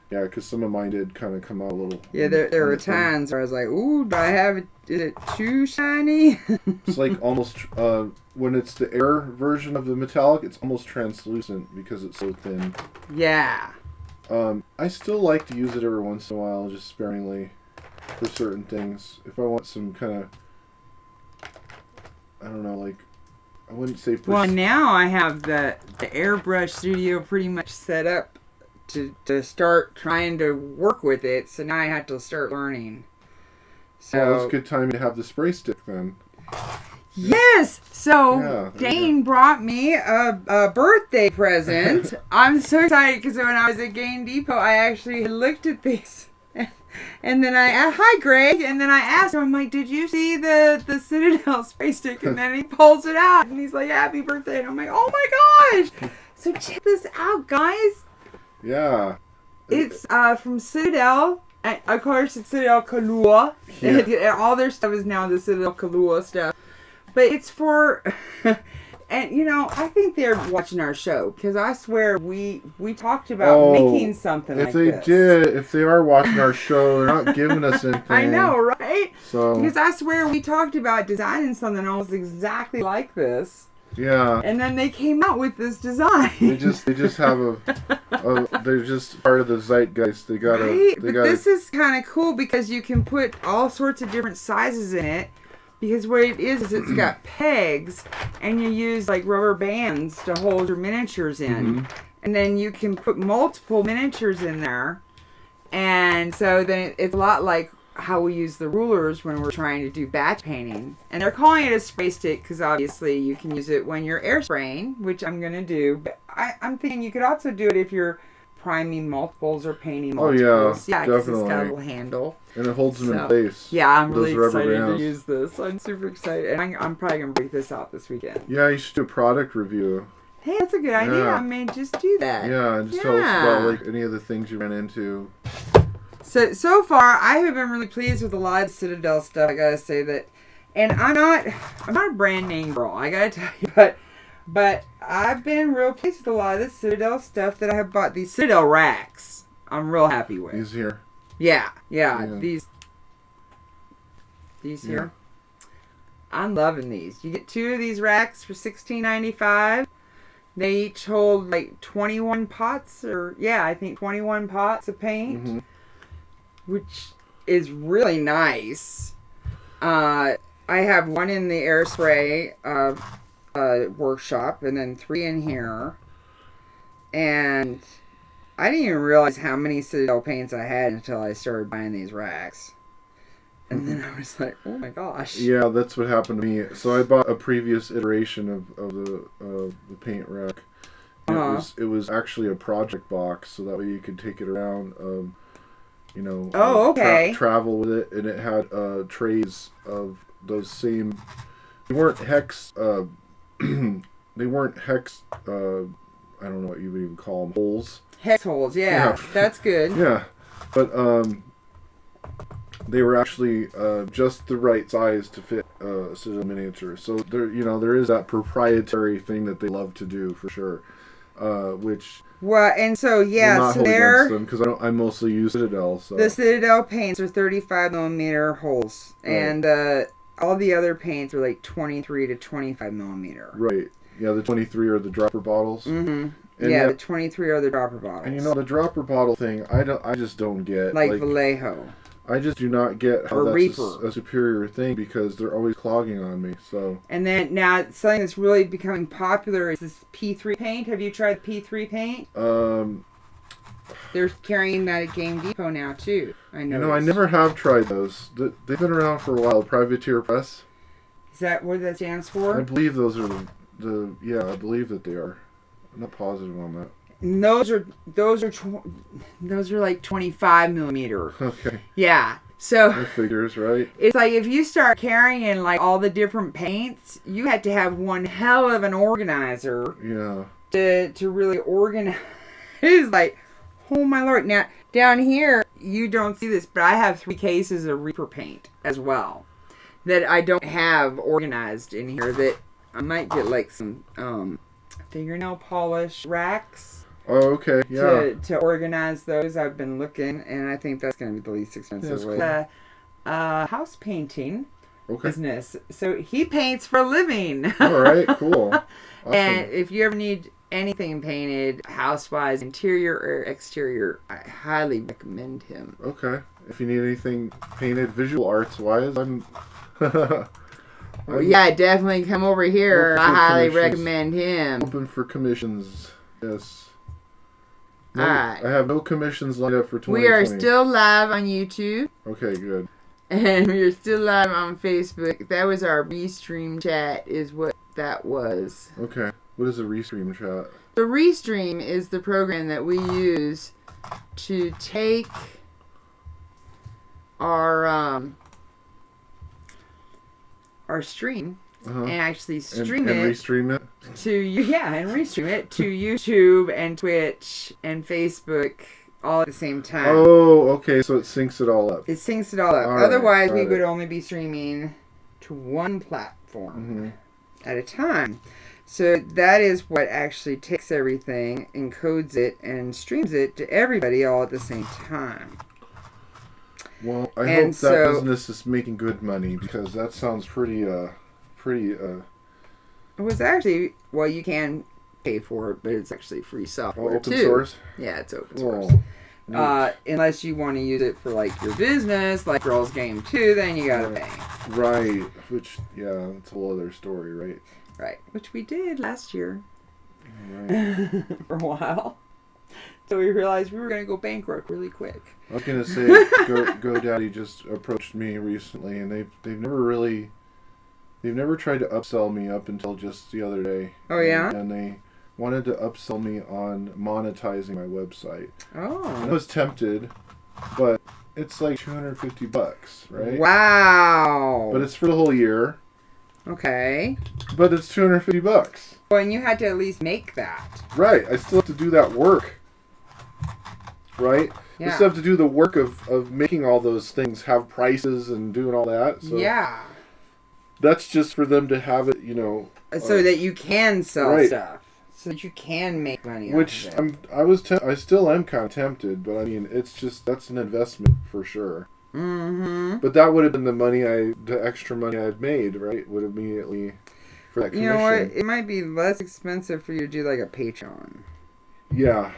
Yeah, because some of mine did kind of come out a little. Yeah, there were times where I was like, ooh, do I have it? Is it too shiny? It's like almost, when it's the air version of the metallic, it's almost translucent because it's so thin. Yeah. I still like to use it every once in a while, just sparingly, for certain things. If I want some kind of, I don't know, like, I wouldn't say... Well, now I have the airbrush studio pretty much set up to start trying to work with it, so now I have to start learning. So it's a good time to have the spray stick then. Yes! So, Dane brought me a birthday present. I'm so excited because when I was at Game Depot, I actually had looked at these. And then I asked, hi Greg, and then I asked him, I'm like, did you see the Citadel spray stick? And then he pulls it out, and he's like, happy birthday. And I'm like, oh my gosh! So check this out, guys. Yeah. It's from Citadel. And of course, it's Citadel Kahlua. Yeah. All their stuff is now the Citadel Kahlua stuff. But it's for, and you know, I think they're watching our show because I swear we talked about making something like this. If they are watching our show, they're not giving us anything. I know, right? So because I swear we talked about designing something almost exactly like this. Yeah. And then they came out with this design. They just have they're just part of the zeitgeist. They gotta. Right? But this is kind of cool because you can put all sorts of different sizes in it. Because what it is it's got pegs, and you use like rubber bands to hold your miniatures in. And then you can put multiple miniatures in there. And so then it's a lot like how we use the rulers when we're trying to do batch painting. And they're calling it a spray stick because obviously you can use it when you're air spraying, which I'm going to do. But I'm thinking you could also do it if you're priming multiples or painting multiples. Oh yeah, definitely. Definitely. It's got a little handle. And it holds them in place. Yeah, I'm really excited to use this. I'm super excited. And I'm probably going to break this out this weekend. Yeah, you should do a product review. Hey, that's a good idea. I may just do that. Yeah, and just tell us about like any of the things you ran into. So far, I have been really pleased with a lot of Citadel stuff. I gotta say that, and I'm not a brand name girl. I gotta tell you, but I've been real pleased with a lot of the Citadel stuff that I have bought. These Citadel racks, I'm real happy with. These here. Yeah. These here. I'm loving these. You get 2 of these racks for $16.95. They each hold like 21 pots, I think 21 pots of paint, which is really nice. I have 1 in the air spray workshop, and then 3 in here. And I didn't even realize how many Citadel paints I had until I started buying these racks. And then I was like, oh my gosh. Yeah, that's what happened to me. So I bought a previous iteration of the paint rack. It was actually a project box, so that way you could take it around, travel with it. And it had trays of those same... They weren't hex... I don't know what you would even call them. Holes. Hex holes, yeah. That's good. Yeah. But they were actually just the right size to fit a Citadel miniature. So there is that proprietary thing that they love to do for sure. Which and so so they're because I mostly use Citadel. So the Citadel paints are 35mm holes, and all the other paints are like 23 to 25mm. Right. Yeah, the 23 are the dropper bottles. And the 23 are the dropper bottles. And the dropper bottle thing, I just don't get. Like Vallejo. I just do not get how that's a superior thing because they're always clogging on me. So. And then now something that's really becoming popular is this P3 paint. Have you tried P3 paint? They're carrying that at Game Depot now too. I know. I never have tried those. They've been around for a while. Privateer Press. Is that what that stands for? I believe those are I believe that they are. I'm not positive on that. And those are like 25 millimeter. Okay. Yeah. So That figures, right? it's like if you start carrying like all the different paints, you had to have one hell of an organizer Yeah. to really organize. It's like, oh my lord. Now down here you don't see this, but I have 3 cases of Reaper paint as well that I don't have organized in here. That I might get like some fingernail polish racks. Oh, okay. Yeah. To organize those. I've been looking, and I think that's going to be the least expensive way. House painting business. So he paints for a living. All right. Cool. Awesome. And if you ever need anything painted, house-wise, interior or exterior, I highly recommend him. Okay. If you need anything painted, visual arts-wise, I'm Yeah, definitely come over here. Open I for highly commissions. recommend him. open for commissions. Yes. No, Alright. I have no commissions lined up for 2020. We are still live on YouTube. Okay, good. And we're still live on Facebook. That was our Restream chat, is what that was. Okay. What is a restream chat? The Restream is the program that we use to take our stream Uh-huh. and actually stream and it restream it? and restream it to YouTube and Twitch and Facebook all at the same time. Oh, okay. So it syncs it all up. It syncs it all up. All right, Otherwise, we got would it. only be streaming to one platform Mm-hmm. at a time. So that is what actually takes everything, encodes it, and streams it to everybody all at the same time. Well, I And hope so- that business is making good money because that sounds pretty. It was actually, well, you can pay for it, but it's actually free software open too. source. Yeah, it's open source. Oh, neat. Unless you want to use it for like your business, like GirlzgameToo, then you gotta pay. Right. Which, yeah, it's a whole other story, right? Right, which we did last year Right. for a while. So we realized we were gonna go bankrupt really quick. I was gonna say, GoDaddy just approached me recently, and they've never tried to upsell me up until just the other day. Oh yeah. And they wanted to upsell me on monetizing my website. And I Oh. was tempted, but it's like $250, right? Wow. But it's for the whole year. Okay. But it's $250. Well, and you had to at least make that. Right. I still have to do that work. Right? I Yeah. still have to do the work of making all those things, have prices and doing all that. So Yeah. that's just for them to have it, you know. So that you can sell right. stuff. So that you can make money Which off of it. I still am kind of tempted, but I mean, it's just, that's an investment for sure. Mm-hmm. But that would have been the extra money I had made, right? Would immediately for that You commission. know what? It might be less expensive for you to do like a Patreon. Yeah.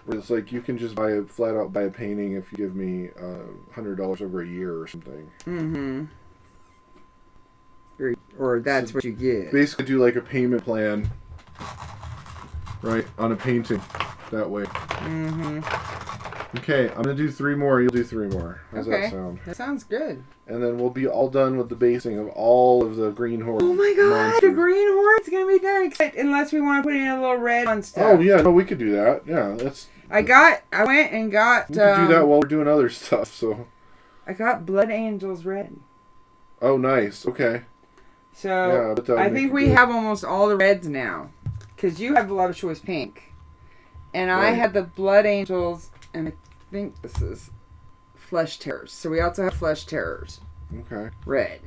Where it's like you can just flat out buy a painting if you give me $100 over a year or something. Mm-hmm. Or that's So what you get. Basically, do like a payment plan, right, on a painting that way. Mm-hmm. Okay, I'm gonna do 3 more. You'll do 3 more. How's Okay. that sound? That sounds good. And then we'll be all done with the basing of all of the green horde. Oh my god, monsters. the green horde's gonna be done. Unless we want to put in a little red on stuff. Oh yeah, no, we could do that. Yeah, that's. I went and got. We could do that while we're doing other stuff. So. I got Blood Angels red. Oh, nice. Okay. So Yeah, but that would I make think it we good. have almost all the reds now, because you have Voluptuous Pink, and I Right. had the Blood Angels, and I think this is Flesh Terrors. So we also have Flesh Terrors Okay. red.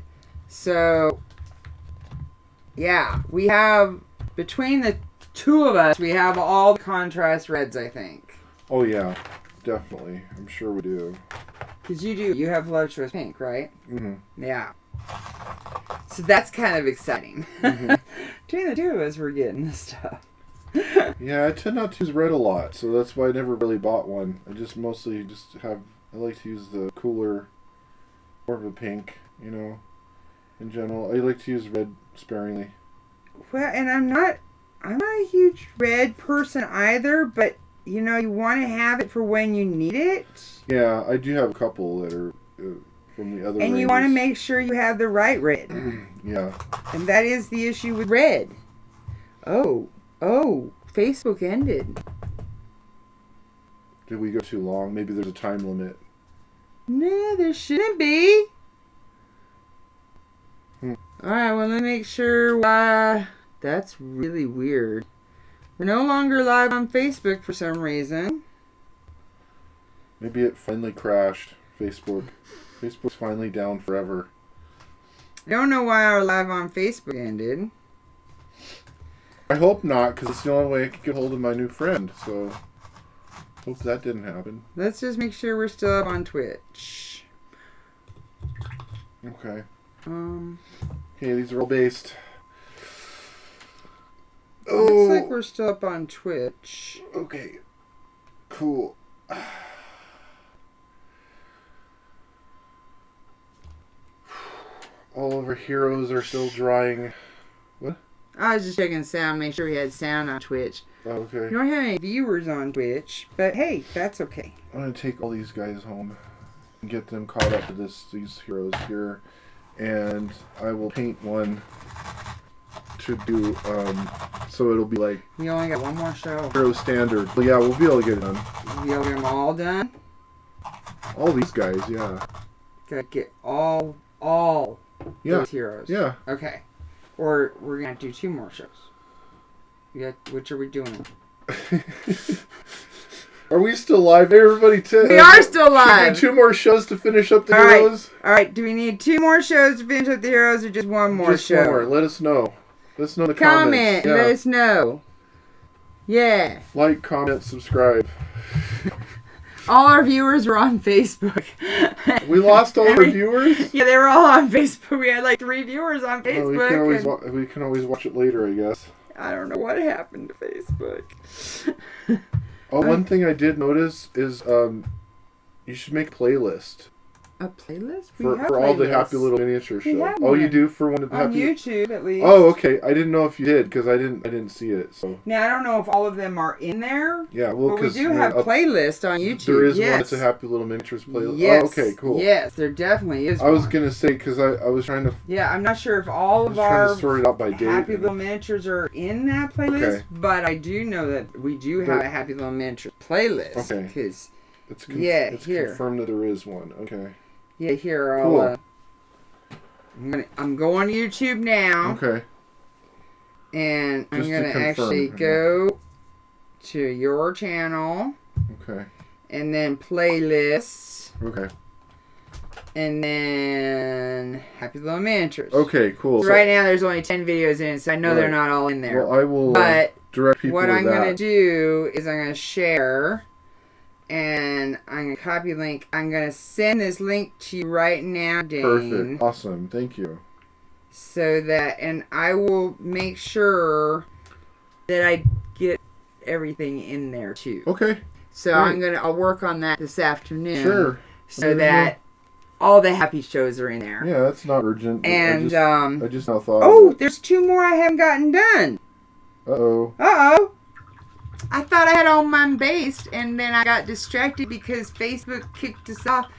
So yeah, we have between the two of us, we have all the contrast reds. I think Oh yeah, definitely. I'm sure we do. because you have Voluptuous Pink, right? Mm-hmm. Yeah. So that's kind of exciting. Mhm. Between the two of us, we're getting this stuff. Yeah, I tend not to use red a lot, so that's why I never really bought one. I just mostly I like to use the cooler, more of a pink, you know, in general. I like to use red sparingly. Well, and I'm not a huge red person either, but you know, you want to have it for when you need it. Yeah, I do have a couple that are from the other And you want to ranges. make sure you have the right red. Yeah. And that is the issue with red. Oh, Facebook ended. did we go too long? Maybe there's a time limit. No, there shouldn't be. Hmm. Alright, well, let me make sure why. That's really weird. We're no longer live on Facebook for some reason. Maybe it finally crashed. Facebook. Facebook's finally down forever. I don't know why our live on Facebook ended. I hope not, because it's the only way I can get hold of my new friend. So, hope that didn't happen. Let's just make sure we're still up on Twitch. Okay. Okay, these are all based. looks like we're still up on Twitch. Okay. Cool. All of our heroes are still drying. What? I was just checking sound, make sure we had sound on Twitch. Oh, okay. We don't have any viewers on Twitch, but hey, that's okay. I'm gonna take all these guys home and get them caught up to these heroes here, and I will paint one to do so it'll be like We only got one more show. hero standard. But yeah, we'll be able to get it done. We'll get them all done. All these guys, yeah. Gotta get all Yeah. those heroes. Yeah. Okay. Or we're gonna do 2 more shows. Which are we doing? Are we still live? Everybody, We are still live. Should we do 2 more shows to finish up the heroes? Alright, do we need 2 more shows to finish up the heroes or just one more Just show? one more. Let us know. Let us know in the Comment comments. and let us know. Yeah. Like, comment, subscribe. All our viewers were on Facebook. We lost all our viewers? Yeah, they were all on Facebook. We had like 3 viewers on Facebook. Well, we can always watch it later, I guess. I don't know what happened to Facebook. One thing I did notice is you should make a playlist. A playlist? For all the Happy Little Miniature We show. have Oh, you one. do for one of the On Happy... YouTube, at least. Oh, okay. I didn't know if you did, because I didn't see it, so... Now, I don't know if all of them are in there. Yeah, well, But we because... do have playlists on YouTube. There is yes. one that's a Happy Little Miniatures playlist. Yes. Oh, okay, cool. Yes, there definitely is I was one. going to say, because I was trying to... Yeah, I'm not sure if all of trying our to sort it out by date. Happy Little Miniatures are in that playlist, Okay. but I do know that we do have a Happy Little Miniatures playlist. Okay. Because, It's here. confirmed that there is one. Okay. yeah, here, Cool. I'll... I'm going to YouTube now, Okay. and I'm Just to going to confirm, actually yeah. go to your channel, Okay. and then playlists, Okay. and then Happy Little Miniatures. Okay, cool. So right now there's only 10 videos in, so I know they're Right. not all in there. Well, I will but direct people what to I'm that. going to do is I'm going to share, and I'm going to copy link. I'm going to send this link to you right now, Dane. Perfect. Awesome. Thank you. So that, and I will make sure that I get everything in there too. Okay. So Great. I'll work on that this afternoon. Sure. So that all the happy shows are in there. Yeah, that's not urgent. And, I just now thought oh, of it. there's 2 more I haven't gotten done. Uh-oh. Uh-oh. I thought I had all mine based, and then I got distracted because Facebook kicked us off.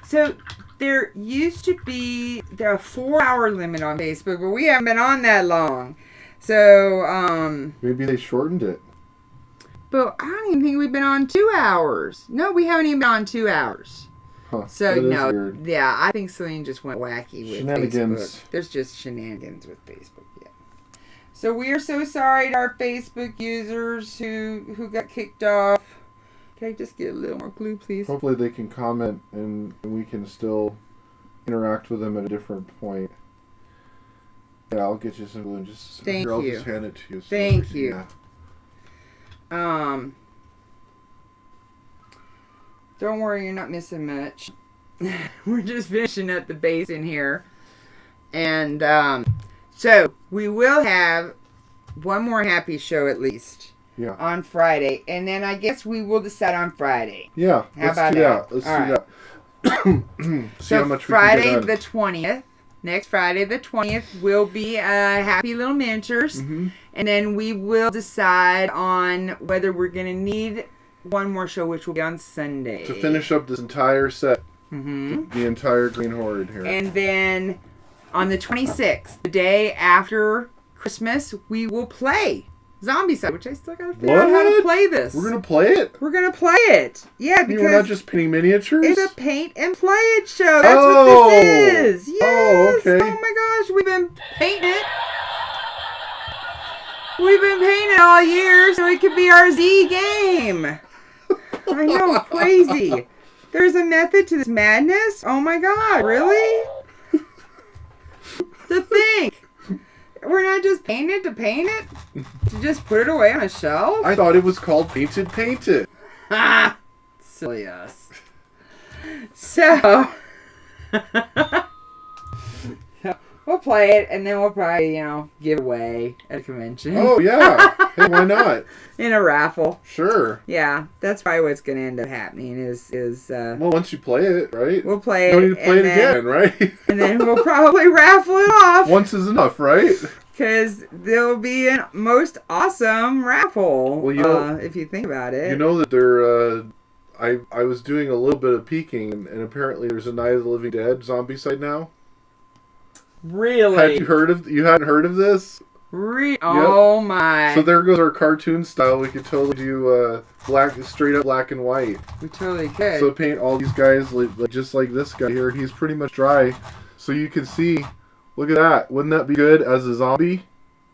So there used to be a 4-hour limit on Facebook, but we haven't been on that long. So, Maybe they shortened it. but I don't even think we've been on 2 hours. No, we haven't even been on 2 hours. Huh. So, that is no, weird. yeah, I think Celine just went wacky with Shenanigans. Facebook. There's just shenanigans with Facebook, yeah. So we are so sorry to our Facebook users who got kicked off. Can I just get a little more glue, please? Hopefully they can comment and we can still interact with them at a different point. Yeah, I'll get you some glue and just... Thank here, I'll you. just hand it to you. Thank you. Yeah. Don't worry, you're not missing much. We're just finishing up the base in here. And, so, we will have one more happy show at least. Yeah. On Friday. And then I guess we will decide on Friday. Yeah. How Let's about do that? that. Let's All do right. that. See So how much Friday we can get the 20th. Next Friday the 20th will be Happy Little Miniatures. done. And then we will decide on whether we're going to need one more show, which will be on Sunday. To finish up this entire set. Mm-hmm. The entire Green Horde here. And then on the 26th, the day after Christmas, we will play Zombicide, which I still gotta figure out how to play this. We're gonna play it? We're gonna play it. Yeah, because we're not just painting miniatures? it's a paint and play it show. That's what this is. Yes. Oh, okay. Oh my gosh, we've been painting it. We've been painting it all year, so it could be our Z game. I know, crazy. There's a method to this madness? Oh my god, really? To think. We're not just painting it to paint it? To just put it away on a shelf? I thought it was called Paint It. Ha! Silly us. So, we'll play it, and then we'll probably, give away at a convention. Oh, yeah. Hey, why not? In a raffle. Sure. Yeah, that's probably what's going to end up happening is well, once you play it, right? we'll play it. You don't need to play it again, right? And then we'll probably raffle it off. Once is enough, right? Because there'll be a most awesome raffle, Well, if you think about it. You know that there, I was doing a little bit of peeking, and apparently there's a Night of the Living Dead zombicide now. Really? You hadn't heard of this? Oh my. So there goes our cartoon style. We could totally do straight up black and white. We totally could. So paint all these guys just like this guy here. He's pretty much dry. So you can see, look at that. Wouldn't that be good as a zombie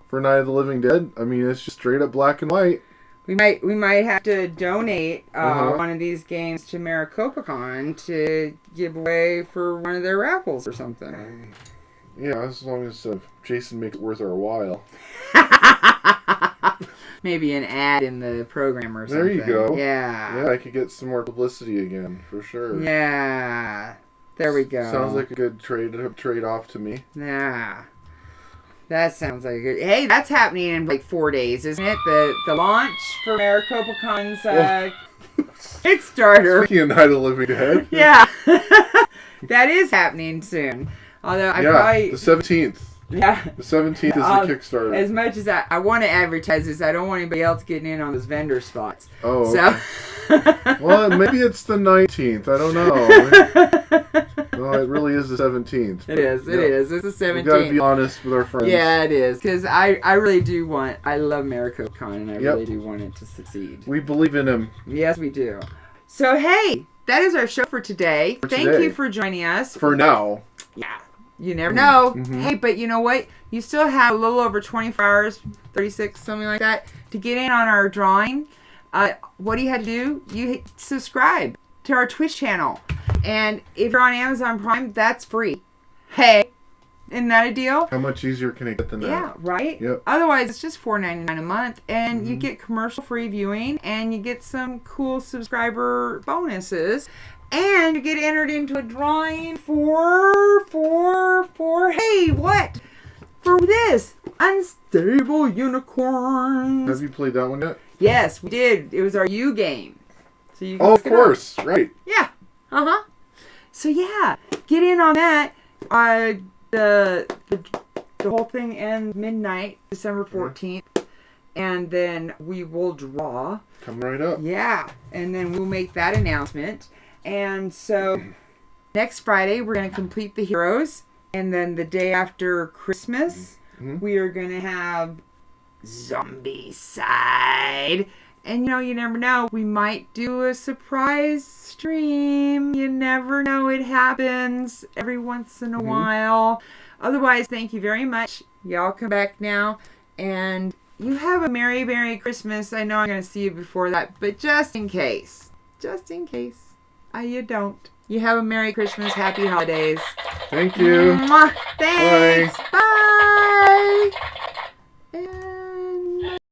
for Night of the Living Dead? I mean, it's just straight up black and white. We might have to donate one of these games to MaricopaCon to give away for one of their raffles or something. Yeah, as long as Jason makes it worth our while. Maybe an ad in the program or something. There you go. Yeah. Yeah, I could get some more publicity again, for sure. Yeah. There we go. Sounds like a good trade-off to me. Yeah. That sounds like a good... Hey, that's happening in like 4 days, isn't it? The launch for MaricopaCon's Kickstarter. Speaking of Night of the Living Dead. Yeah. That is happening soon. Although the 17th. Yeah. The 17th is the Kickstarter. As much as I want to advertise this, I don't want anybody else getting in on those vendor spots. Oh, okay. So. Well, maybe it's the 19th. I don't know. No, it really is the 17th. It is. It is. It's the 17th. We gotta be honest with our friends. Yeah, it is. Because I really do want... I love MaricopaCon, and I really do want it to succeed. We believe in him. Yes, we do. So, hey, that is our show for today. Thank you for joining us. For now. Yeah. You never know. Mm-hmm. Hey, but you know what? You still have a little over 24 hours, 36, something like that, to get in on our drawing. What do you have to do? You subscribe to our Twitch channel. And if you're on Amazon Prime, that's free. Hey, isn't that a deal? How much easier can it get than that? Yeah, right? Yep. Otherwise, it's just $4.99 a month. And you get commercial-free viewing. And you get some cool subscriber bonuses. And you get entered into a drawing for hey, what? For this, Unstable Unicorns. Have you played that one yet? Yes, we did. It was our U game. So you can of course, right. Yeah. Uh-huh. So yeah, get in on that. The whole thing ends midnight, December 14th. And then we will draw. Come right up. Yeah. And then we'll make that announcement. And so next Friday, we're going to complete the heroes. And then the day after Christmas, we are going to have zombicide. And, you never know. We might do a surprise stream. You never know. It happens every once in a while. Otherwise, thank you very much. Y'all come back now. And you have a Merry, Merry Christmas. I know I'm going to see you before that. But just in case. You don't. You have a Merry Christmas. Happy holidays. Thank you. Mwah. Thanks. Bye. Bye.